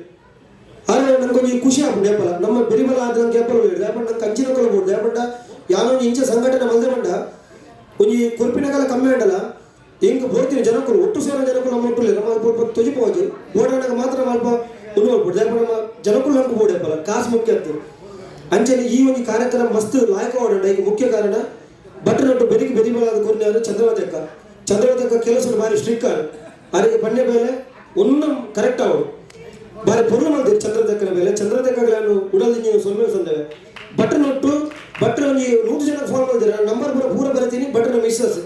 ಆದರೆ ನನಗೊಂದು ಖುಷಿ ಆಗ್ಬಿಟ್ಟು ಏಪಲ ನಮ್ಮ ಬೆರಿಬಲ ಆದ ನಂಗೆ ಏಪಲ್ ದಯಪಟ್ಟು ನಂಗೆ ಅಂಚಿನ ಕೊಲ್ಬೋದು ದಯಪಟ್ಟ ಯಾವೊಂದು ಇಂಚ ಸಂಘಟನೆ ಮಲ್ದೆ ಬಂಡ ಒಂಜಿ ಕೊರ್ಪಿನಕಾಲ ಕಮ್ಮಿ ಉಂಟಲ್ಲ ಹೆಂಗೆ ಬೋರ್ತೀನಿ ಜನಕ್ಕಳು ಒಟ್ಟು ಸೇರೋ ಜನಕ್ಕಳು ನಮ್ಮ ಒಟ್ಟು ನಮ್ಮ ಅಲ್ಪ ತೊಜಿಪೋಗಿ ಓಡಾಡಕ್ಕೆ ಮಾತ್ರ ಅಲ್ಪ ಉಣ್ಬೋಡ್ಬೋದು ದಯಪಟ್ಟು ನಮ್ಮ ಜನಕ್ಕಳು ನಂಗೆ ಬೋಡೇಪಲ್ಲ ಕಾಸು ಮುಖ್ಯ ಆಗ್ತದೆ ಅಂಚನೆ ಈ ಒಂದು ಕಾರ್ಯಕ್ರಮ ಮಸ್ತ್ ಲಾಯಕ ಓಡಾಡ ಈಗ ಮುಖ್ಯ ಕಾರಣ ಬಟ್ಟನೊಟ್ಟು ಬೆದಿಗೆ ಬೆದಿಬಲಾದ ಕೊರ್ನಾರು ಚಂದ್ರವತಕ್ಕ ಕೆಲಸ ಬಾರಿ ಸ್ಟ್ರಿಕ್ ಅವರಿಗೆ ಬಣ್ಣೆ ಮೇಲೆ ಒನ್ನು ಕರೆಕ್ಟ್ ಅವರು ಬಾರಿ ಪೊರ್ಲು ಮಾಡ್ತೀರಿ ಚಂದ್ರದಕ್ಕನ ಮೇಲೆ ಚಂದ್ರದಕ್ಕಗಳನ್ನು ಉಡಲ್ದಿ ನೀವು ಸೊಲ್ಮೆ ಸಂದೇವೆ ಬಟ್ಟನೊಟ್ಟು ಬಟ್ಟನ ಒಂದು 100 ಜನ ಫೋನ್ ಮಾಡಿದ್ದೀರ ನಂಬರ್ ಪೂರ ಬರೀತೀನಿ ಬಟ್ಟನ ಮಿಸ್ಸಸ್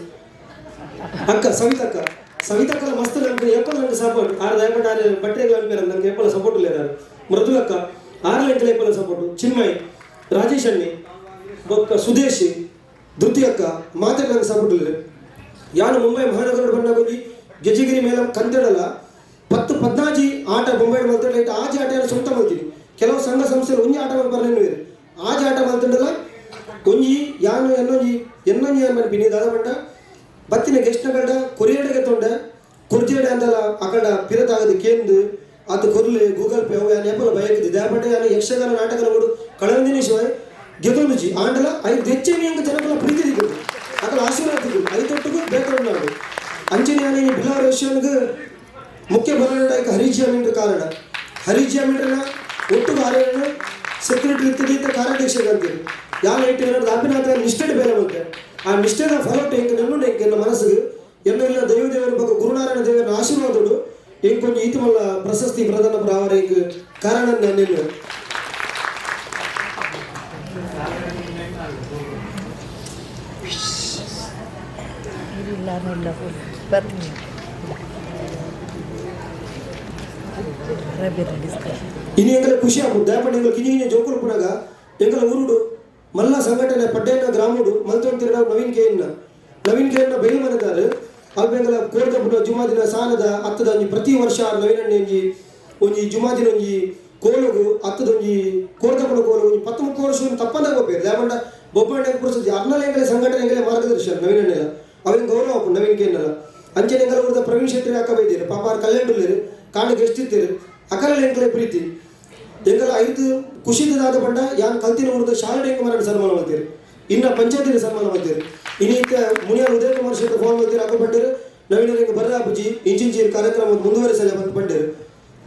ಅಕ್ಕ ಸವಿತಕ್ಕಲ್ಲ ಮಸ್ತ್ ನಮ್ಗೆ ಏಪಲ್ ನಂಗೆ ಸಪೋರ್ಟ್ ದಯಪಟ್ಟು ಬಟ್ಟೆಗಳು ಅನ್ಪೇರ ನಂಗೆ ಏಪಲ ಸಪೋರ್ಟ್ ಇಲ್ಲ ಯಾರು ಮೃದುಲಕ್ಕ 6 ಗಂಟೆ ಏಪಲ ಸಪೋರ್ಟು ಚಿನ್ಮಯ್ ರಾಜೇಶ್ ಅಣ್ಣಿ ಸುದೇಶಿ ಧೃತಿ ಅಕ್ಕ ಮಾತ್ರ ನಂಗೆ ಸಪೋರ್ಟ್ ಇಲ್ಲ ಯಾನು ಮುಂಬೈ ಮಹಾನಗರ ಬಂದಾಗ ಗೆಜಿಗಿರಿ ಮೇಲೆ ಕಂತೇಳಲ್ಲ 10-14 ಆಟ ಮುಂಬೈ ಮಲ್ತಂಡ ಆಜಿ ಆಟ ಸ್ವಂತ ಮಲ್ತೀನಿ ಕೆಲವು ಸಂಘ ಸಂಸ್ಥೆಗಳು ಒಂಜಿ ಆಟ ಬರ್ಲೇನು ಇದೆ ಆಜಿ ಆಟ ಮಲ್ತಂಡಲ್ಲ ಒಂಜಿ ಯಾನು ಎನ್ನೊಂಜಿ ಏನು ಮನ್ಪಿನಿ ದಾದಪಟ್ಟ ಬತ್ತಿನ ಗೆಸ್ಟ್ನಗಡ ಕೊರಿಯಡೆಗೆ ತೊಂಡ ಕುರ್ಜಿಯಡೆ ಅಂತಲ್ಲ ಅಕಡ ಪಿರತಾಗದು ಕೇಂದು ಅದು ಕೊರ್ಲೆ ಗೂಗಲ್ ಪೇ ಅವು ಯಾನು ಏಪಲ ಬಯಕಿದೆ ದಯಪಟ್ಟ ಯಾನು ಯಕ್ಷಗಾನ ನಾಟಕ ನೋಡು ಕಳಂದಿನ ಶಿವಾಯ್ ಗೆದೊಂದುಜಿ ಆಂಡಲ 5 ಹೆಚ್ಚಿನ ಹೆಂಗೆ ಜನಗಳ ಪ್ರೀತಿ ದಿಕ್ಕದು ಅಕಲ ಆಶೀರ್ವಾದ ದಿಕ್ಕದು 5 ತೊಟ್ಟಿಗೂ ಬೇಕಾದ್ರೆ ನಾವು ಅಂಚಿನ ಯಾನು ಈ ಬಿಲಾವರ ವಿಷಯನಿಗೆ ಮುಖ್ಯ ಬರಲಾಯಕ ಹರೀಶ್ ಜಾಮೀನ್ರ ಕಾರಣ ಹರೀಶ್ ಜಾಮೀನ್ರನ್ನ ಒಟ್ಟು ಕಾರ್ಯವನ್ನು ಸೆಕ್ಯೂರಿಟಿ ಇರ್ತದೆ ಕಾರ್ಯಾಧ್ಯಕ್ಷರು ಅಂತೀವಿ ಯಾವ ಐಟಿ ಅಭಿನಾಥ ನಿಷ್ಠೆ ಬೇರೆ ಬಂತೆ ಆ ನಿಷ್ಠೆನ ಫಲೋಟ್ ಹೆಂಗೆ ನನ್ನ ಮನಸ್ಸಿಗೆ ಎಲ್ಲ ದೇವರು ಬಗ್ಗೆ ಗುರುನಾರಾಯಣ ದೇವರ ಆಶೀರ್ವಾದಗಳು ಹೆಂಗೆ ಕೊಂಚ ಈತ ಮಲ್ಲ ಪ್ರಶಸ್ತಿ ಪ್ರದಾನ ಪ್ರಾವರ ಹಿಂಗೆ ಕಾರಣ ನಾನು ಇನ್ನು ಎಂಗಲ ಖುಷಿ ಆಗ್ಬೋದು ದಯಪಟ್ಟು ಎಂಗಲ್ ಕಿಂಜಿ ಕಿಂಜಿ ಜೋಕುಲು ಪುನಗ ಎಂಗಲ ಊರುಡು ಮಲ್ಲ ಸಂಘಟನೆ ಪಡ್ಡೆನ ಗ್ರಾಮುಡು ಮಲ್ತೊಂತಿರ ನವೀನ್ ಕೇನ್ನ ಬೈಲ್ ಮನೆದಾರು ಅವು ಎಂಗಲ ಕೋರ್ದ ಪುಟ ಜುಮಾ ದಿನ ಸಾನದ ಹತ್ತದ ಒಂಜಿ ಪ್ರತಿ ವರ್ಷ ನವೀನಣ್ಣೆ ಒಂಜಿ ಜುಮಾ ದಿನ ಒಂಜಿ ಕೋಲುಗು ಹತ್ತದ ಒಂಜಿ ಕೋರ್ದ ಪುಟ ಕೋಲು ಒಂಜಿ 13 ವರ್ಷ ತಪ್ಪಂದಾಗ ಹೋಗ್ಬೇಕು ಲೇಪಂಡ ಬೊಬ್ಬಣ್ಣ ಪುರುಸತಿ ಅರ್ನಲ ಎಂಗಲ ಸಂಘಟನೆ ಎಂಗಲೇ ಮಾರ್ಗದರ್ಶನ ನವೀನಣ್ಣೆಲ್ಲ ಅವೇನು ಗೌರವ ಅಪ್ಪು ನವೀನ್ ಕೇನ್ನಲ್ಲ ಅಂಚನೆ ಎಂಗಲ ಊರದ ಪ್ರವೀಣ್ ಶೆಟ್ಟಿ ಅಕ್ಕ ಬೈದಿರು ಪಾಪ ಅವ್ರು ಕಲ್ಯಾಣ ಕಾಣಿಗೆ ಎಷ್ಟಿರ್ತೀರು ಅಕಲ ಎಂಕಲೆ ಪ್ರೀತಿ ಎಂಗಲ 5 ಖುಷಿದಾದ ಬಂಡ ಯಾನ್ ಕಲ್ತಿನ ಊರದ ಶಾಲೆ ಹೆಂಗೆ ಮರಣ ಸನ್ಮಾನ ಮಾಡ್ತೀರಿ ಇನ್ನು ಪಂಚಾಯತಿನ ಸನ್ಮಾನ ಮಾಡ್ತೀರಿ ಇನ್ನೀತ ಮುನಿಯಾರ್ ಉದಯ ಕುಮಾರ್ ಶೆಟ್ಟಿ ಫೋನ್ ಮಾಡ್ತೀರಿ ಅಕ್ಕ ಬಂದಿರು ನವೀನರಿಗೆ ಬರ್ರಾಪುಜಿ ಇಂಚಿಂಚಿ ಕಾರ್ಯಕ್ರಮ ಮುಂದುವರಿಸಲೇ ಬಂದು ಬಂದಿರು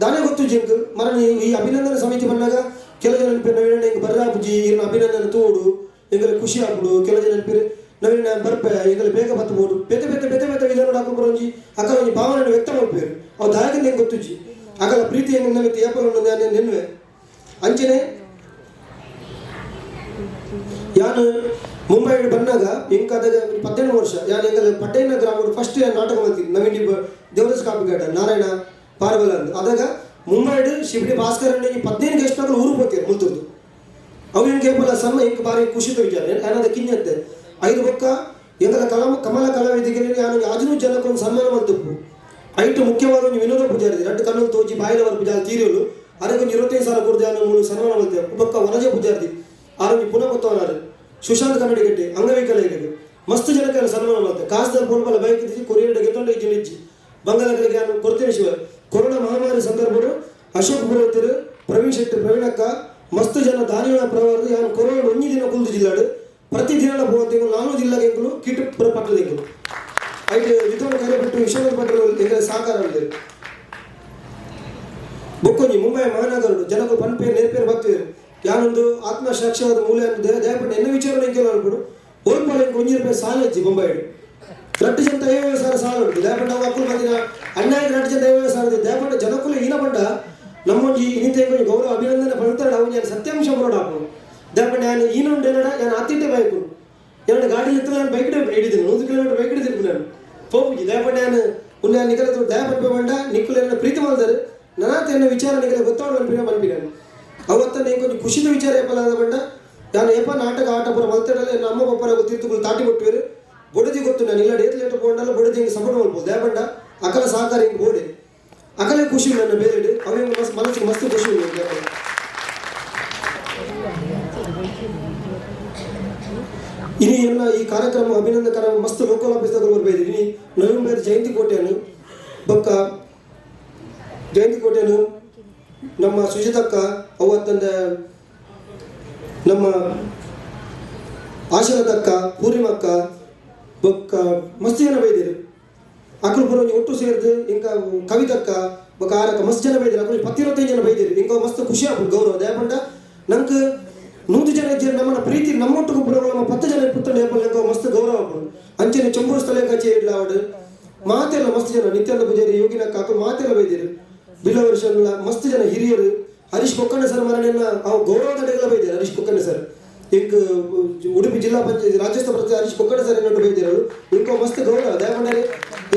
ದಾನೇ ಗೊತ್ತು ಜಿಂಕ್ ಮರಣ ಈ ಅಭಿನಂದನೆ ಸಮಿತಿ ಬಂದಾಗ ಕೆಲ ಜನ ನೆನಪಿ ನವೀನ ಹಿಂಗೆ ಬರ್ರಾಪುಜಿ ಇನ್ನು ಅಭಿನಂದನೆ ತೋಡು ಎಂಗಲೆ ಖುಷಿ ಆಗ್ಬಿಡು ಕೆಲ ಜನ ನೆನಪಿರಿ ನವೀನ ಬರ್ಪೆ ಎಂಗಲೆ ಬೇಗ ಬತ್ತಬಹುದು ಬೆತೆ ವಿಧಾನ ಹಾಕೊಂಡು ಒಂಜಿ ಅಕ್ಕಲ ಒಂಜಿ ಭಾವನೆ ವ್ಯಕ್ತ ಮಾಡ್ಪೇರು ಅವು ದಾಯಕಂದ ಹೆಂಗೆ ಗೊತ್ತುಜಿ ಅಕಲ ಪ್ರೀತಿ ಹೆಂಗೆ ನಮಗೆ ಏಪಲ್ ನೆನ್ವೆ ಅಂಚನೆ ಯಾನು ಮುಂಬೈ ಬಂದಾಗ ಇಂಕಾದಾಗ 18 ವರ್ಷ ಯಾನು ಎಂಗಲ ಪಟ್ಟೇನ ಗ್ರಾಮ ಫಸ್ಟ್ ನಾಟಕ ಮಾಡ್ತೀನಿ ನವೀನ್ ದೇವರಸ್ ಕಾಪಿಗೇಟ ನಾರಾಯಣ ಪಾರ್ವಲ ಅಂತ ಅದಾಗ ಮುಂಬೈಡ್ ಶಿಬಿಡಿ ಭಾಸ್ಕರ್ 15 ಗೆಸ್ಟ್ ಮಕ್ಕಳು ಊರು ಹೋಗ್ತಾರೆ ಮುಲ್ತುರ್ದು ಅವು ಹೆಂಗೆ ಕೇಪಲ ಸಣ್ಣ ಹೆಂಗೆ ಭಾರಿ ಖುಷಿತ ವಿಚಾರ ಏನಾದ ಕಿಂಜತ್ತೆ 5 ಬೊಕ್ಕ ಎಂಗಲ ಕಮಲ ಕಲಾವಿದಿಗೆ ನಾನು ಯಾಜನೂ ಜನಕ್ಕೊಂದು ಸನ್ಮಾನ ಮಾಡ್ತಪ್ಪು ಐಟು ಮುಖ್ಯವಾದ ಒಂದು ವಿನೋದ ಪೂಜಾರಿ 2 ಕಣ್ಣು ತೋಜಿ ಬಾಯಿಲವರ ಪೂಜಾರಿ ತೀರಿಯಲು ಅದಕ್ಕೊಂದು 25,000 ಕೊಡ್ದೆ ಅನ್ನೋ ಮೂಲ ಸನ್ಮಾನ ಮಾಡ್ತೇವೆ ಬೊಕ್ಕ ವನಜ ಪೂಜಾರಿ ಆರೋಗ್ಯ ಪುನಃ ಗೊತ್ತವನಾರು ಸುಶಾಂತ್ ಕನ್ನಡಿಗಟ್ಟಿ ಅಂಗವೈಕಲ್ಯರಿಗೆ ಮಸ್ತ್ ಜನಕ್ಕೆಲ್ಲ ಸನ್ಮಾನ ಮಾಡ್ತೇವೆ ಕಾಸ್ದಲ್ಲಿ ಪೋಲ್ಬಲ್ಲ ಬೈಕ್ ಇದ್ದಿ ಕೊರಿಯರ್ ಗೆತ್ತೊಂಡು ಇಜ್ಜಿ ಬಂಗಾಳಗಳಿಗೆ ನಾನು ಕೊಡ್ತೇನೆ ಶಿವ ಕೊರೋನಾ ಮಹಾಮಾರಿ ಸಂದರ್ಭಗಳು ಅಶೋಕ್ ಪುರೋಹಿತರು ಪ್ರವೀಣ್ ಶೆಟ್ಟಿ ಪ್ರವೀಣಕ್ಕ ಮಸ್ತ್ ಜನ ದಾನಿಗಳ ಪ್ರವಾರದ ಯಾನು ಕೊರೋನಾ 1 ದಿನ ಕುಲ್ದು ಜಿಲ್ಲಾಡು ಪ್ರತಿ ದಿನ ಬೋಂತೆಗಳು 4 ಜಿಲ್ಲಾಗೆ ಕಿಟ್ ಪಟ್ಟದೆಂಗಳು ಐದು ವಿಧಾನ ಕಾರ್ಯಪಟ್ಟು ವಿಶ್ವನಾಥ್ ಭಟ್ರು ಎಂಗಲ ಸಹಕಾರ ಮಾಡಿದರು ಬೊಕ್ಕೊಂಜಿ ಮುಂಬೈ ಮಹಾನಗರಡು ಜನಗಳು ಪನ್ಪೇರು ನೇರ್ಪೇರು ಬರ್ತಿದ್ರು ಯಾನೊಂದು ಆತ್ಮಸಾಕ್ಷಿಯಾದ ಮೂಲ ದಯಪಟ್ಟು ಎನ್ನ ವಿಚಾರ ಎಂಕೆಲ್ಲ ಅನ್ಬಿಡು ಓಲ್ಪಾಲ ₹1 ಸಾಲ ಇಜ್ಜಿ ಮುಂಬೈಡು 2 ಜನ 50,000 ಸಾಲ ಉಂಟು ದಯಪಟ್ಟು ನಾವು ಅಕ್ಕಲು ಬಂದಿನ ಅನ್ಯಾಯ 2 ಜನ 50,000 ದಯಪಟ್ಟು ಜನಕ್ಕೂ ಈನ ಬಂಡ ನಮ್ಮೊಂಜಿ ಇನ್ನಿತ ಕೊಂಚ ಗೌರವ ಅಭಿನಂದನೆ ಪಡ್ತಾడు ಅವು ನಾನು ಸತ್ಯಾಂಶ ಬರೋಡ ಹಾಕೋದು ದಯಪಟ್ಟು ನಾನು ಈನುಂಡು ಏನಡ ನಾನು ಅತ್ತಿಟ್ಟೆ ಬೈಕು ಎರಡು ಗಾಡಿ ಎತ್ತಲ ನಾನು ಬೈಕ್ ಹಿಡಿದ್ದೀನಿ 100 ಕಿಲೋಮೀಟರ್ ಬೈಕ್ ಹಿಡಿದಿರ್ತೀನಿ ನಾನು ಹೋಗಿ ದಯಪಟ್ಟು ನಾನು ಉನ್ನ ನಿಖಲ ದಯಪಟ್ಟು ಬಂಡ ನಿಕ್ಕಲು ನನ್ನ ಪ್ರೀತಿ ಮಾಡಿದರು ನನಾತ ಎನ್ನ ವಿಚಾರ ನಿಖಲ ಗೊತ್ತಾಡು ಮನ್ಪಿ ನಾನು ಅವತ್ತ ನೀವು ಕೊಂಚ ಖುಷಿದ ವಿಚಾರ ಏಪಲಾದ ಬಂಡ ನಾನು ಏಪ ನಾಟಕ ಆಟ ಪುರ ಮಲ್ತಡಲ್ಲ ನಮ್ಮ ಒಬ್ಬರ ತೀರ್ಥಗಳು ತಾಟಿ ಬಿಟ್ಟಿರು ಬೊಡದಿ ಗೊತ್ತು ನಾನು ಇಲ್ಲ ಡೇಟ್ ಲೇಟ್ ಬೋಂಡಲ್ಲ ಬೊಡದಿ ಹಿಂಗೆ ಸಪೋರ್ಟ್ ಮಾಡ್ಬೋದು ದಯಪಂಡ ಅಕಲ ಸಹಕಾರ ಹಿಂಗೆ ಬೋಡೆ ಅಕಲೇ ಖುಷಿ ನನ್ನ ಬೇರೆ ಅವ್ರಿಗೆ ಮನಸ್ಸಿಗೆ ಮಸ್ತ್ ಖುಷಿ ಇನಿ ಎಲ್ಲ ಈ ಕಾರ್ಯಕ್ರಮ ಅಭಿನಂದಕರ ಮಸ್ತ್ ಲೋಕಲ್ ಆಫೀಸ್ದಾಗ ಬರ್ಬೈದು ಇನಿ ನವೆಂಬರ್ ಜಯಂತಿ ಕೋಟೆಯನ್ನು ಬೊಕ್ಕ ಜಯಂತಿ ಕೋಟೆಯನ್ನು ನಮ್ಮ ಸುಜಿತಕ್ಕ ಅವತ್ತಂದ ನಮ್ಮ ಆಶಾಲತಕ್ಕ ಪೂರ್ಣಿಮಕ್ಕ ಬೊಕ್ಕ ಮಸ್ತ್ ಜನ ಬೈದಿರು ಅಕ್ಕಳು ಪುರ ಒಟ್ಟು ಸೇರಿದು ಇಂಕ ಕವಿತಕ್ಕ ಬೊಕ್ಕ ಆರಕ್ಕ ಮಸ್ತ್ ಜನ ಬೈದಿರು ಅಕ್ಕಳು 10-25 ಜನ ಬೈದಿರು ಇಂಕ ಮಸ್ತ್ ಖುಷಿ ಆಗ್ಬಿಟ್ಟು ಗೌರವ ದಯಪಂಡ ನಂಗೆ 100 ಜನ ಇದ್ದರೆ ನಮ್ಮನ್ನ ಪ್ರೀತಿ ನಮ್ಮೊಟ್ಟಿಗೂ ಪುರಗಳು ನಮ್ಮ 10 ಜನ ಪುತ್ತಂಡ ಏಪಲ್ ನಂಗೆ ಮಸ್ತ್ ಗೌರವ ಆಗ್ಬೋದು ಅಂಚನೆ ಚಂಬೂರು ಸ್ಥಳ ಕಚೆ ಇಡ್ಲ ಅವಡು ಮಾತೆಲ್ಲ ಮಸ್ತ್ ಜನ ನಿತ್ಯಾನಂದ ಪೂಜಾರಿ ಯೋಗಿನಕ್ಕ ಅಕ್ಕಳು ಮಾತೆಲ್ಲ ಬೈದಿರು ಬಿಲ್ಲ ವರ್ಷ ಮಸ್ತ್ ಜನ ಹಿರಿಯರು ಹರೀಶ್ ಕೊಕ್ಕಣ್ಣ ಸರ್ ಮರಣಿಯನ್ನ ಅವು ಗೌರವದಡೆಲ್ಲ ಬೈದಿರು ಹರೀಶ್ ಕೊಕ್ಕಣ್ಣ ಸರ್ ಇಂಕ ಉಡುಪಿ ಜಿಲ್ಲಾ ಪಂಚಾಯತ್ ರಾಜ್ಯೋತ್ಸವ ಪ್ರತಿ ಹರೀಶ್ ಕೊಕ್ಕಣ್ಣ ಸರ್ ಎನ್ನಟ್ಟು ಬೈದಿರು ಇಂಕ ಮಸ್ತ್ ಗೌರವ ದಯಪಂಡರೆ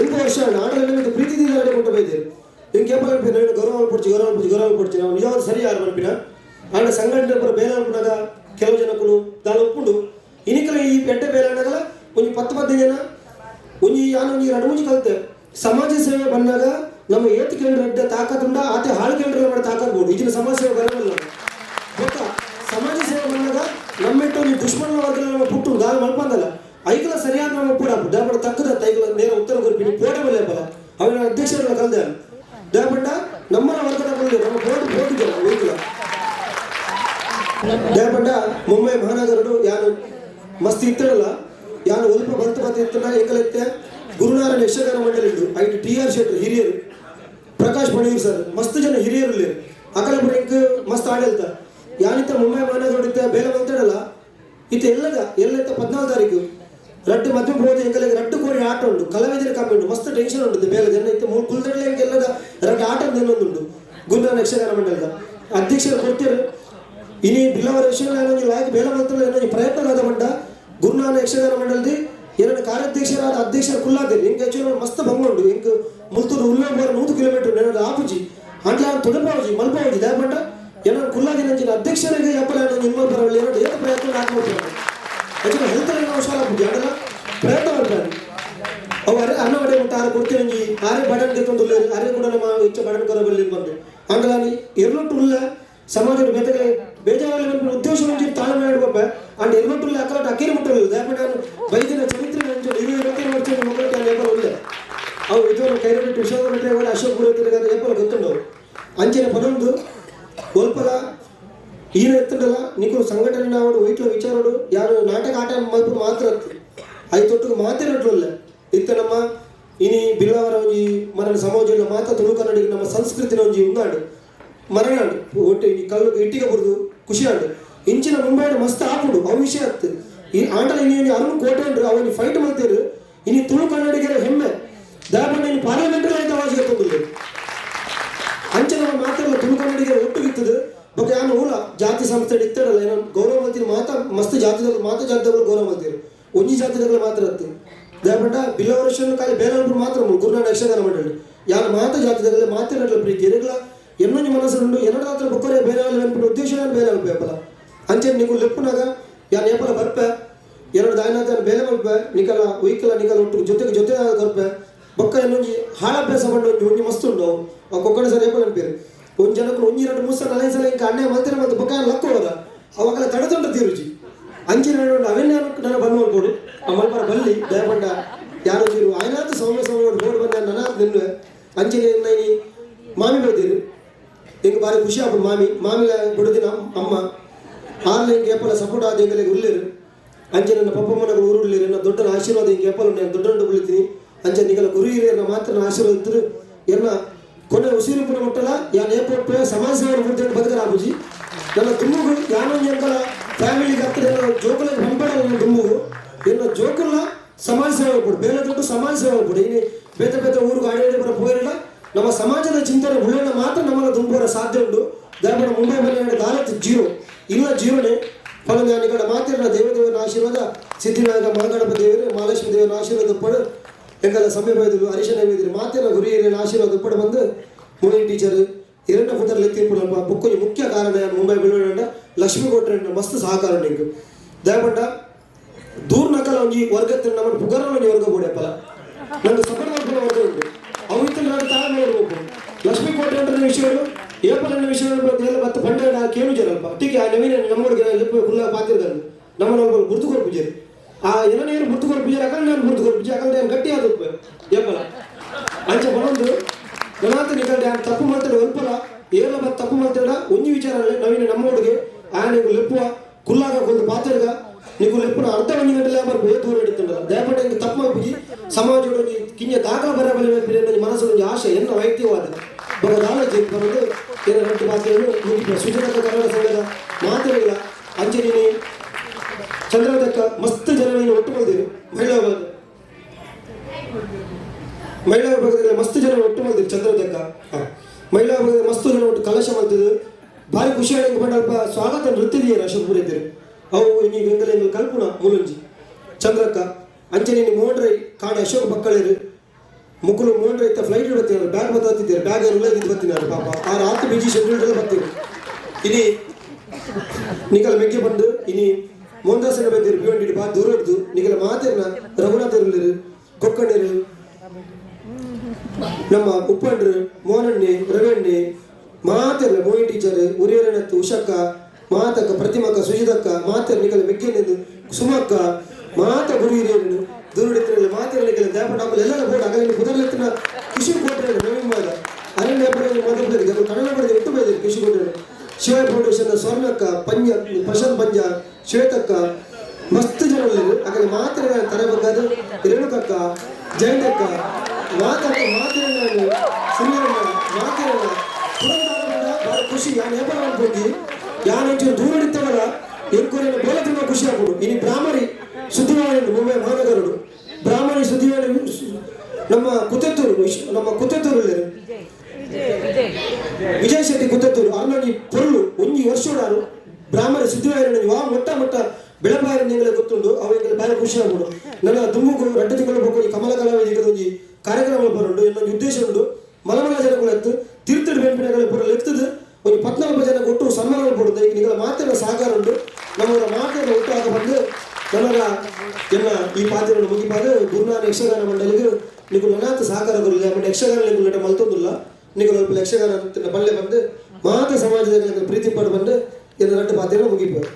ಇಂಕ ವರ್ಷ ನಾಡಲ್ಲಿ ಪ್ರೀತಿದಿಂದ ಕೊಟ್ಟು ಬೈದಿರು ಇಂಕ ಏಪಲ್ ನಾನು ಗೌರವ ಪಡ್ಚಿ ನಾವು ನಿಜವಾದ ಸರಿ ಯಾರು ಮನ್ಪಿನ ಆಂಡ ಸಂಘಟನೆ ಪುರ ಬೇರೆ ಅನ್ಪುನಾಗ ಕೆಲವು ಜನಕ್ಕೂ ದಾನ ಒಪ್ಪುಂಡು ಇನಿಕಲ ಈ ಪೆಟ್ಟೆ ಬೇರೆ ಅನ್ನಾಗಲ್ಲ ಒಂದು 10-15 ಜನ ಒಂಜಿ ಯಾನು ಒಂಜಿ 2-3 ಕಲಿತೆ ಸಮಾಜ ಸೇವೆ ಬಂದಾಗ ನಮ್ಮ ಏತ್ ಕೇಂದ್ರ ತಾಕತ್ತುಂಡ ಆತ ಹಾಳು ಕೇಂದ್ರ ಮಾಡಿ ತಾಕತ್ಬೋದು ಈಗಿನ ಸಮಾಜ ಸೇವೆ ಬರಲ್ಲ ಗೊತ್ತಾ ಸಮಾಜ ಸೇವೆ ಬಂದಾಗ ನಮ್ಮೆಟ್ಟು ನೀವು ದುಶ್ಮನ ವರ್ಗದಲ್ಲಿ ನಮ್ಮ ಪುಟ್ಟು ದಾನ ಮಲ್ಪಂದಲ್ಲ ಐಕಲ ಸರಿಯಾದ ನಮ್ಮ ಪೂಡ ದಯಪಡ ತಕ್ಕದ ಐಕಲ ನೇರ ಉತ್ತರ ಕೊಡ್ತೀನಿ ಪೋಟ ಬಲ್ಲ ಬಲ ಅವನ ಅಧ್ಯಕ್ಷರ ಕಲ್ದೆ ದಯಪಟ್ಟ ನಮ್ಮನ ವರ್ಗದ ಬಂದು ನಮ್ಮ ಬೋರ್ಡ್ ಐಕಲ ದಯಪಟ್ಟ ಮುಂಬೈ ಮಹಾನಗರಡು ಯಾನು ಮಸ್ತ್ ಇತ್ತಡಲ್ಲ ಯಾನು ಒಲ್ಪ ಬಂತ ಇತ್ತನ ಏಕಲೈತೆ ಗುರುನಾರಾಯಣ ಯಕ್ಷಗಾನ ಮಂಡಳಿ ಐಟಿ TR ಶೆಟ್ಟಿ ಹಿರಿಯರು ಪ್ರಕಾಶ್ ಪಣೀರ್ ಸರ್ ಮಸ್ತ್ ಜನ ಹಿರಿಯರು ಅಕಲ ಬ್ರೇಕ್ ಮಸ್ತ್ ಆಡಲ್ತ ಯಾನಿತ್ತ ಮುಂಬೈ ಮಹಾನಗರ ಬೇಲೆ ಬಂತಡಲ್ಲ ಇತ್ತ ಎಲ್ಲೈತ 14 ತಾರೀಕು ರಡ್ಡು ಮದುವೆ ಹೋದ ಎಂಕಲೆಗೆ ರಡ್ಡು ಕೋರಿ ಆಟ ಉಂಟು ಕಲಾವಿದರ ಕಮ್ಮಿ ಉಂಟು ಮಸ್ತ್ ಟೆನ್ಷನ್ ಉಂಟು ಬೇಗ ಜನ ಇತ್ತು ಕುಲ್ದಡ್ಲೆ ಎಂಕೆಲ್ಲದ ರಡ್ಡು ಆಟ ಇನ್ನೊಂದುಂಟು ಗುರುನಾನ ಯಕ್ಷಗಾನ ಮಂಡಲದ ಅಧ್ಯಕ್ಷರು ಕೊಡ್ತಾರೆ ಇನಿ ಬಿಲ್ಲವರ ಯಕ್ಷಗಾನ ಲಾಯಕ್ ಬೇಲ ಮಾತ್ರ ಏನೋ ಪ್ರಯತ್ನವಾದ ಮಂಡ ಗುರುನಾನ ಯಕ್ಷಗಾನ ಮಂಡಲದಿ ಎರಡು ಕಾರ್ಯಾಧ್ಯಕ್ಷರಾದ ಅಧ್ಯಕ್ಷರ ಕುಲ್ಲಾದೇರಿ ಹೆಂಗೆ ಹೆಚ್ಚು ಮಸ್ತ್ ಭಂಗುಂಡು ಹೆಂಗೆ ಮುಲ್ತೂರು ಉಲ್ಲಂಬರ 100 ಕಿಲೋಮೀಟರ್ ನೆನದ ಆಪುಜಿ ಅಂಟ್ಲ ತುಡಪಾವಜಿ ಮಲ್ಪಾವಜಿ ದಯಪಂಡ ಏನೋ ಕುಲ್ಲಾದಿನ ಅಧ್ಯಕ್ಷರಿಗೆ ಎಪ್ಪಲ ಇನ್ನೊಂದು ಬರವಲ್ಲಿ ಏನೋ ಏನು ಪ್ರಯತ್ನ ಹಾಕ್ಬೋದು ಹೆಚ್ಚಿನ ಹೆಲ್ತ್ ಹುಷಾರ ಆಪುಜಿ ಅದೆಲ್ಲ ಪ್ರಯತ್ನ ಮಾಡ್ತಾರೆ ಅವು ಅನ್ನ ಮಡೆ ಮುಟ್ಟ ಆರು ಕೊಡ್ತೇನೆ ಆರೇ ಬಡನ್ಗೆ ತೊಂದರೆ ಅರೆ ಕೂಡ ನಮ್ಮ ಹೆಚ್ಚು ಬಡನ್ ಕೊರಬಲ್ಲಿ ಬಂದು ಅಂಗಲಾನಿ ಎರಲೊಟ್ಟುಲ್ಲ ಸಮಾಜದ ಬೆದಗೆ ಬೇಜಾರಲ್ಲಿ ಬಂದು ಉದ್ದೇಶ నుంచి ತಾಳ್ಮೆ ಆಡುವ ಅಂಡ್ ಎರಲೊಟ್ಟುಲ್ಲ ಅಕಲಾಟ ಅಕೇರಿ ಮುಟ್ಟಲ್ಲ ದಯಪಂಡ ನಾನು ಬೈದಿನ ಚರಿತ್ರೆ నుంచి 20 ವರ್ಷದ ಮಕ್ಕಳು ನಾನು ಏಪಲ್ ಒಳ್ಳೆ ಅವು ಇದು ಕೈರಟ್ಟು ವಿಶ್ವ ಕೂಡ ಅಶೋಕ್ ಪುರೋಹಿತರ ಏಪಲ್ ಗೊತ್ತುಂಡು ಅಂಚಿನ ಪದೊಂದು ಒಲ್ಪಲ ಈನ ಎತ್ತಡಲ್ಲ ನೀಕು ಸಂಘಟನೆ ನಾವು ವೈಟ್ಲ ವಿಚಾರಡು ಯಾರು ನಾಟಕ ಆಟ ಮಲ್ಪ ಮಾತ್ರ ಐದು ತೊಟ್ಟಿಗೆ ಮಾತಾಡಲ್ಲ ಇತ್ತ ನಮ್ಮ ಇನಿ ಬಿಲ್ಲವರ ಒಂಜಿ ಮರಣ ಸಮಾಜ ಮಾತ ತುಳು ಕನ್ನಡಿಗೆ ನಮ್ಮ ಸಂಸ್ಕೃತಿನ ಒಂಜಿ ಉನ್ನಾಡು ಮರನಾಡು ಒಟ್ಟು ಈ ಕಲ್ಲು ಇಟ್ಟಿಗೆ ಬರುದು ಖುಷಿ ಆಡು ಇಂಚಿನ ಮುಂಬೈ ಮಸ್ತ್ ಆಪುಡು ಅವು ವಿಷಯ ಆಗ್ತದೆ ಈ ಆಟಲ ಇನಿ ಅರುಣ್ ಕೋಟೆ ಅಂಡ್ರು ಅವನಿ ಫೈಟ್ ಮಾಡ್ತೀರು ಇನಿ ತುಳು ಕನ್ನಡಿಗರ ಹೆಮ್ಮೆ ದಯಪಂಡ ಇನ್ನು ಪಾರ್ಲಿಮೆಂಟರಿ ಆಯ್ತು ಅವಾಜ್ ಎತ್ತೊಂದಿಲ್ಲ ಅಂಚೆ ನಮ್ಮ ಮಾತಾಡಲ್ಲ ತುಳು ಕನ್ನಡಿಗರ ಒಟ್ಟುಗಿತ್ತದು ಬಗ್ಗೆ ನಾನು ಮೂಲ ಜಾತಿ ಸಂಸ್ಥೆ ಇತ್ತಡಲ್ಲ ಏನೋ ಗೌರವ ಮಾಡ್ತೀರಿ ಮಾತಾ ಮಸ್ತ್ ಜಾತಿಗಳು ಮಾತಾ ಜಾತಿಗಳು ಗೌರವ ಮಾಡ್ತೀರಿ ಒಂಜಿ ಜಾತಿಗಳು ಮಾತ್ರ ಹತ್ತು ದಯಪಂಡ ಬಿಲ್ಲವರ ಕಾಲಿ ಬೇರೆ ಮಾತ್ರ ಗುರುನಾನ ಯಕ್ಷಗಾನ ಮಂಡಳಿ ಯಾರು ಮಾತಾ ಜಾತಿಗಳಲ್ಲಿ ಮಾತಾಡಲ್ಲ ಪ್ರೀತಿ ಎರಗಲ ಎನ್ನೊಂದು ಮನಸ್ಸುಂಡು ಎರಡು ಹತ್ರ ಬುಕ್ಕರೆ ಬೇರೆ ನೆನಪಿಟ್ಟು ಉದ್ದೇಶ ಬೇರೆ ಅಲ್ಪೇಪಲ ಅಂಚೆ ನೀವು ಲೆಪ್ಪುನಾಗ ಯಾರು ಏಪಲ ಬರ್ಪೆ ಎರಡು ದಾಯನಾಥ ಬೇರೆ ಮಲ್ಪೆ ನಿಕಲ ಉಯ್ಕಲ ನಿಕಲ ಒಟ್ಟು ಜೊತೆ ಬರ್ಪೆ ಬೊಕ್ಕ ಇನ್ನೊಂಜಿ ಹಾಳಭ್ಯಾಸ ಬಂದು ಒಂಜಿ ಮಸ್ತ್ ಉಂಡು ಅವು ಕೊಕ್ಕಡ ಸರ್ ಏಪಲ ನೆನಪೇರು ಒಂದು ಜನಕ್ಕೆ ಒಂಜಿ 2 3 ಸಲ 4 ಸಲ ಇಂಕ ಅಣ್ಣೆ ಮಲ್ತಿರ ಮತ್ತು ಬೊಕ್ಕ ಲಕ್ಕುವರ ಅವಾಗೆಲ್ಲ ತಡೆತೊಂಡ ತೀರುಜಿ ಅಂಚಿನ ಅವೆಲ್ಲ ನನ್ನ ಬಂದು ಮಾಡ್ಬೋದು ಆ ಮಲ್ಪರ ಬಲ್ಲಿ ದಯಪಂಡ ಯಾರು ತೀರು ಆಯ್ನಾಥ ಸೌಮ್ಯ ಬೋರ್ಡ್ ಬಂದ ನನ್ನ ನಿನ್ನೆ ಅಂಚಿನ ಮಾಮಿ ಬೆಳೆದಿರು ಹೆಂಗೆ ಭಾರಿ ಖುಷಿ ಆಗ್ಬೋದು ಮಾಮಿಲ ಬಿಡುದಿನ ಅಮ್ಮ ಆರ್ಲ ಹಿಂಗೆ ಏಪಲ ಸಪೋರ್ಟ್ ಆದ ಹೆಂಗಲಿಗೆ ಉಳ್ಳಿರು ಅಂಚೆ ನನ್ನ ಪಪ್ಪಮ್ಮನ ಊರುಳ್ಳಿರು ನನ್ನ ದೊಡ್ಡನ ಆಶೀರ್ವಾದ ಹಿಂಗೆ ಏಪಲ ನಾನು ದೊಡ್ಡ ಉಳಿತೀನಿ ಅಂಚೆ ನಿಗಲ ಗುರು ಹಿರಿಯರನ್ನ ಮಾತ್ರ ನನ್ನ ಆಶೀರ್ವಾದ ಇದ್ರು ಎನ್ನ ಕೊನೆ ಉಸಿರು ಪುಣ ಮುಟ್ಟಲ್ಲ ಯಾನ್ ಏಪೋಟ್ ಸಮಾಜ ಸೇವೆ ಮುಡ್ಕೊಂಡು ಬದುಕರ ಆಬುಜಿ ನನ್ನ ದುಮ್ಮುಗು ಯಾನೊಂದು ಎಂಕಲ ಫ್ಯಾಮಿಲಿಗೆ ಹತ್ತಿರ ಜೋಕಲ ಬಂಬಡ ನನ್ನ ದುಮ್ಮುಗು ಎನ್ನ ಜೋಕಲ್ಲ ಸಮಾಜ ಸೇವೆ ಕೊಡು ಬೇರೆ ದೊಡ್ಡ ಸಮಾಜ ಸೇವೆ ಕೊಡು ಇನ್ನು ಬೇತೆ ಊರಿಗೆ ಆಡಳಿತ ಬರ ಹೋಗಿರಲ್ಲ ನಮ್ಮ ಸಮಾಜದ ಚಿಂತನೆ ಉಳ್ಳೋಣ ಮಾತ್ರ ನಮ್ಮನ್ನು ದುಂಬರ ಸಾಧ್ಯ ಉಂಟು ದಯಮಾಡಿ ಮುಂಬೈ ಮನೆ ದಾಲತ್ ಜೀರೋ ಇಲ್ಲ ಜೀರೋನೇ ಫಲಜ್ಞಾನಿಗಳ ಮಾತಿನ ದೇವದೇವನ ಆಶೀರ್ವಾದ ಸಿದ್ಧಿನಾಯಕ ಮಹಾಗಣಪತಿ ದೇವರು ಮಹಾಲಕ್ಷ್ಮಿ ದೇವರ ಆಶೀರ್ವಾದ ಪಡು ಎಂಗಲ್ಲ ಸಮಯ ಬೈದರು ಹರಿಶನ ಬೈದರು ಮಾತಿನ ಗುರು ಹಿರಿಯರ ಆಶೀರ್ವಾದ ಪಡು ಬಂದು ಮೋಹಿನಿ ಟೀಚರ್ ಎರಡನೇ ಪುತ್ರರಲ್ಲಿ ತೀರ್ಪು ಬುಕ್ಕೊಂದು ಮುಖ್ಯ ಕಾರಣ ಮುಂಬೈ ಬೆಳವಣಿಗೆ ಲಕ್ಷ್ಮೀ ಕೊಟ್ಟರೆ ಮಸ್ತ್ ಸಹಕಾರ ನಿಂಗೆ ದಯಪಂಡ ದೂರ ನಕಲ ಒಂಜಿ ವರ್ಗತ್ತಿನ ನಮ್ಮ ಪುಗರ ಒಂಜಿ ವರ್ಗ ಬೋಡೆ ಫಲ ನಂಗೆ ಸಫಲ ವರ್ಗ ಉಂಟು ಅವು ಇತ್ತು ನಾನು ತಾಳ ನೋಡ್ಬೇಕು ಲಕ್ಷ್ಮೀ ಕೋಟೆ ಅಂದ್ರೆ ವಿಷಯಗಳು ಏಪಲನ್ನ ವಿಷಯಗಳು ಎಲ್ಲ ಮತ್ತೆ ಪಂಡ ಕೇಳು ಜರಲ್ಪ ಟೀಕೆ ಆ ನವೀನ ನಮ್ಮೂರಿಗೆ ಫುಲ್ಲ ಪಾತಿರ್ತಾರೆ ನಮ್ಮ ಗುರುತುಕೊರ್ ಪೂಜಾರಿ ಆ ಏನೇನು ಗುರುತುಕೊರ್ ಪೂಜಾರಿ ಅಕಲ್ ನಾನು ಗುರುತುಕೊರ್ ಪೂಜೆ ಅಕಲ್ ನಾನು ಗಟ್ಟಿ ಆದ ಏಪಲ ಅಂಚೆ ಬರೋದು ಗಣಾತ ನಿಗಲ್ಡೆ ಆ ತಪ್ಪು ಮಾತಾಡ ಒಲ್ಪಲ ಏರ್ಲ ಮತ್ತೆ ತಪ್ಪು ಮಾತಾಡ ಒಂಜಿ ವಿಚಾರ ನವೀನ ನಮ್ಮೂರಿಗೆ ಆ ನೀವು ಲೆಪ್ಪುವ ಕುಲ್ಲಾಗ ಕೊಂದು ಪಾತಿರ್ಗ ನೀವು ಲೆಪ್ಪನ ಅರ್ಧ ಒಂದು ಗಂಟೆ ಬರ್ಬೇಕು ದೂರ ಹಿಡಿತಂಡಲ್ಲ ದಯಪಟ್ಟ ಹಿಂಗೆ ತಪ್ಪು ಮಾಡ್ಬಿಡಿ ಸಮಾಜದ ಕಿಂಜ ದಾಖಲ ಬರಬಲ್ಲ ಮನಸ್ಸು ಒಂದು ಆಶೆ ಎನ್ನ ವೈಯಕ್ತಿಕವಾದ ಬರೋ ಆಲೋಚನೆ ಬರೋದು ಏನ ರಟ್ಟು ಮಾತುಗಳು ಮುಗಿದ ಸುಜನಕ ಕನ್ನಡ ಸಂಘದ ಮಾತುಗಳಿಲ್ಲ ಅಂಜನಿ ಚಂದ್ರದಕ್ಕ ಮಸ್ತ್ ಜನ ಒಟ್ಟು ಬಂದಿರು ಮಹಿಳಾ ವಿಭಾಗದಲ್ಲಿ ಮಸ್ತ್ ಜನ ಒಟ್ಟು ಬಂದಿರು ಚಂದ್ರದಕ್ಕ ಮಹಿಳಾ ವಿಭಾಗದಲ್ಲಿ ಮಸ್ತ್ ಜನ ಒಟ್ಟು ಕಲಶ ಮಾಡ್ತಿದ್ರು ಭಾರಿ ಖುಷಿಯಾಗಿ ಬಂಡಲ್ಪ ಸ್ವಾಗತ ನೃತ್ಯದಿಯರು ಅಶೋಕ್ ಪುರಿದ್ದರು ಅವು ಇನ್ನೀ ಬೆಂಗಲ ಕಲ್ಪುಣ ಮೂಲಂಜಿ ಚಂದ್ರಕ್ಕ ಅಂಚನೆ ಮೋಡ್ರೈ ಕಾಣೆ ಅಶೋಕ್ ಮಕ್ಕಳಿರು ಮುಕ್ಕಳು ಮೋಡ್ರೈ ಇತ್ತ ಫ್ಲೈಟ್ ಬರ್ತೀನಿ ಬ್ಯಾಗ್ ಬತ್ತಿದ್ದಾರೆ ಬ್ಯಾಗ್ ಎಲ್ಲ ಇದು ಬರ್ತೀನಿ ಪಾಪ ಆ ರಾತ್ರಿ ಬಿಜಿ ಶೆಡ್ಯೂಲ್ ಎಲ್ಲ ಬರ್ತೀನಿ ಇನಿ ನಿಗಲ ಮೆಗ್ಗೆ ಬಂದು ಇನಿ ಮೋಹನ್ದಾಸನ ಬಂದಿರು ಭಿವಂಡಿ ಬಾ ದೂರ ಹಿಡಿದು ನಿಗಲ ಮಾತೇರ್ನ ರಘುನಾಥರು ಕೊಕ್ಕಣ್ಣರು ನಮ್ಮ ಉಪ್ಪಂಡ್ರು ಮೋಹನಣ್ಣೆ ರವಣ್ಣೆ ಮಾತೇರ್ಲ ಮೋಹಿನಿ ಟೀಚರ್ ಉರಿಯರನತ್ತು ಉಷಕ್ಕ ಮಾತಕ್ಕ ಪ್ರತಿಮಕ್ಕ ಸುಜಿತಕ್ಕ ಮಾತೇರ್ ನಿಗಲ ಮೆಗ್ಗೆನೆಂದು ಸುಮಕ್ಕ ಮಾತ ಗುರು ಹಿರಿಯರನ್ನು ದೂರಡಿತ್ತಿರಲಿ ಮಾತಿರಲಿಕ್ಕೆ ದಯಪಟ್ಟ ಆಮೇಲೆ ಎಲ್ಲ ಬೋರ್ಡ್ ಆಗಲಿ ಕುದರ್ಲೆತ್ತಿನ ಕೃಷಿ ಕೊಟ್ಟರೆ ನವೀನ್ ಮಾದ ಅರಣ್ಯ ಮಾತಾಡ್ತಾರೆ ಕನ್ನಡ ಪಡೆದ ಎಟ್ಟು ಬೈದಿರಿ ಕೃಷಿ ಕೊಟ್ಟರೆ ಶಿವ ಫೌಂಡೇಶನ್ ಸ್ವರ್ಣಕ್ಕ ಪಂಜ ಪ್ರಶಾಂತ್ ಪಂಜ ಶ್ವೇತಕ್ಕ ಮಸ್ತ್ ಜನ ಆಗಲಿ ಮಾತಿರ ತರಬೇಕಾದ ರೇಣುಕಕ್ಕ ಜಯಂತಕ್ಕ ಮಾತಕ್ಕ ಮಾತಿರಣ್ಣ ಸುನೀರಣ್ಣ ಮಾತಿರಣ್ಣ ಭಾಳ ಖುಷಿ ಯಾನ್ ವ್ಯಾಪಾರ ಮಾಡ್ಕೊಂಡು ಯಾನ್ ಒಂಚೂರು ದೂರ ಹಿಡಿತಾವಲ್ಲ ಎಂಕೂರೇನು ಬೇರೆ ತುಂಬ ಖುಷಿ ಆಗ್ಬೋದು ಇನ್ನು ಬ್ರಾಹ್ಮರಿ ಸುದ್ದಿವಾಹಿನಿ ಮುಂಬೈ ಮಹಾನಗರ ಬ್ರಾಹ್ಮಣರು ಸುದ್ದಿವಾಹಿನಿ ವಾ ಮೊಟ್ಟ ಬೆಳಪಾಯ ನಿಂಗಳ ಗೊತ್ತುಂಡು ಅವ ಬಾಯ ಖುಷಿ ಆಗ್ಬಿಡು ನನ್ನ ದುಮ್ಮು ರಡ್ಡ ತಿಂಗಳು ಈ ಕಮಲ ಕಲಾವಿದ ಒಂದು ಕಾರ್ಯಕ್ರಮ ಬರೋದು ಇನ್ನೊಂದು ಉದ್ದೇಶ ಉಂಟು ಮಲಮಲ ಜನಗಳು ಎತ್ತು ತೀರ್ಥದ ಬೆಂಪಿನಗಳ ಪೂರ ಎತ್ತದು ಒಂದು 14 ಜನ ಕೊಟ್ಟು ಸನ್ಮಾನ ಕೊಡುತ್ತೆ ಈಗ ನಿಗಳ ಮಾತಿನ ಸಹಕಾರ ಉಂಟು ನಮ್ಮವರ ಮಾತನ್ನು ಒಟ್ಟು ಆಗ ಬಂದು ನಮ್ಮರ ಎನ್ನ ಈ ಪಾತ್ರವನ್ನು ಮುಗಿಪಾದ ಗುರುನಾಥ ಯಕ್ಷಗಾನ ಮಂಡಳಿಗೆ ನೀವು ನನಾಥ ಸಹಕಾರ ಕೊರಲಿಲ್ಲ ಆಮೇಲೆ ಯಕ್ಷಗಾನ ನೀವು ಮಲ್ತೊಂದಿಲ್ಲ ನೀವು ಸ್ವಲ್ಪ ಯಕ್ಷಗಾನ ಬಲ್ಲೆ ಬಂದು ಮಾತ ಸಮಾಜದ ಪ್ರೀತಿ ಪಟ್ಟು ಬಂದು ಎಲ್ಲ ರಟ್ಟು ಪಾತ್ರ ಮುಗಿಬೋದು.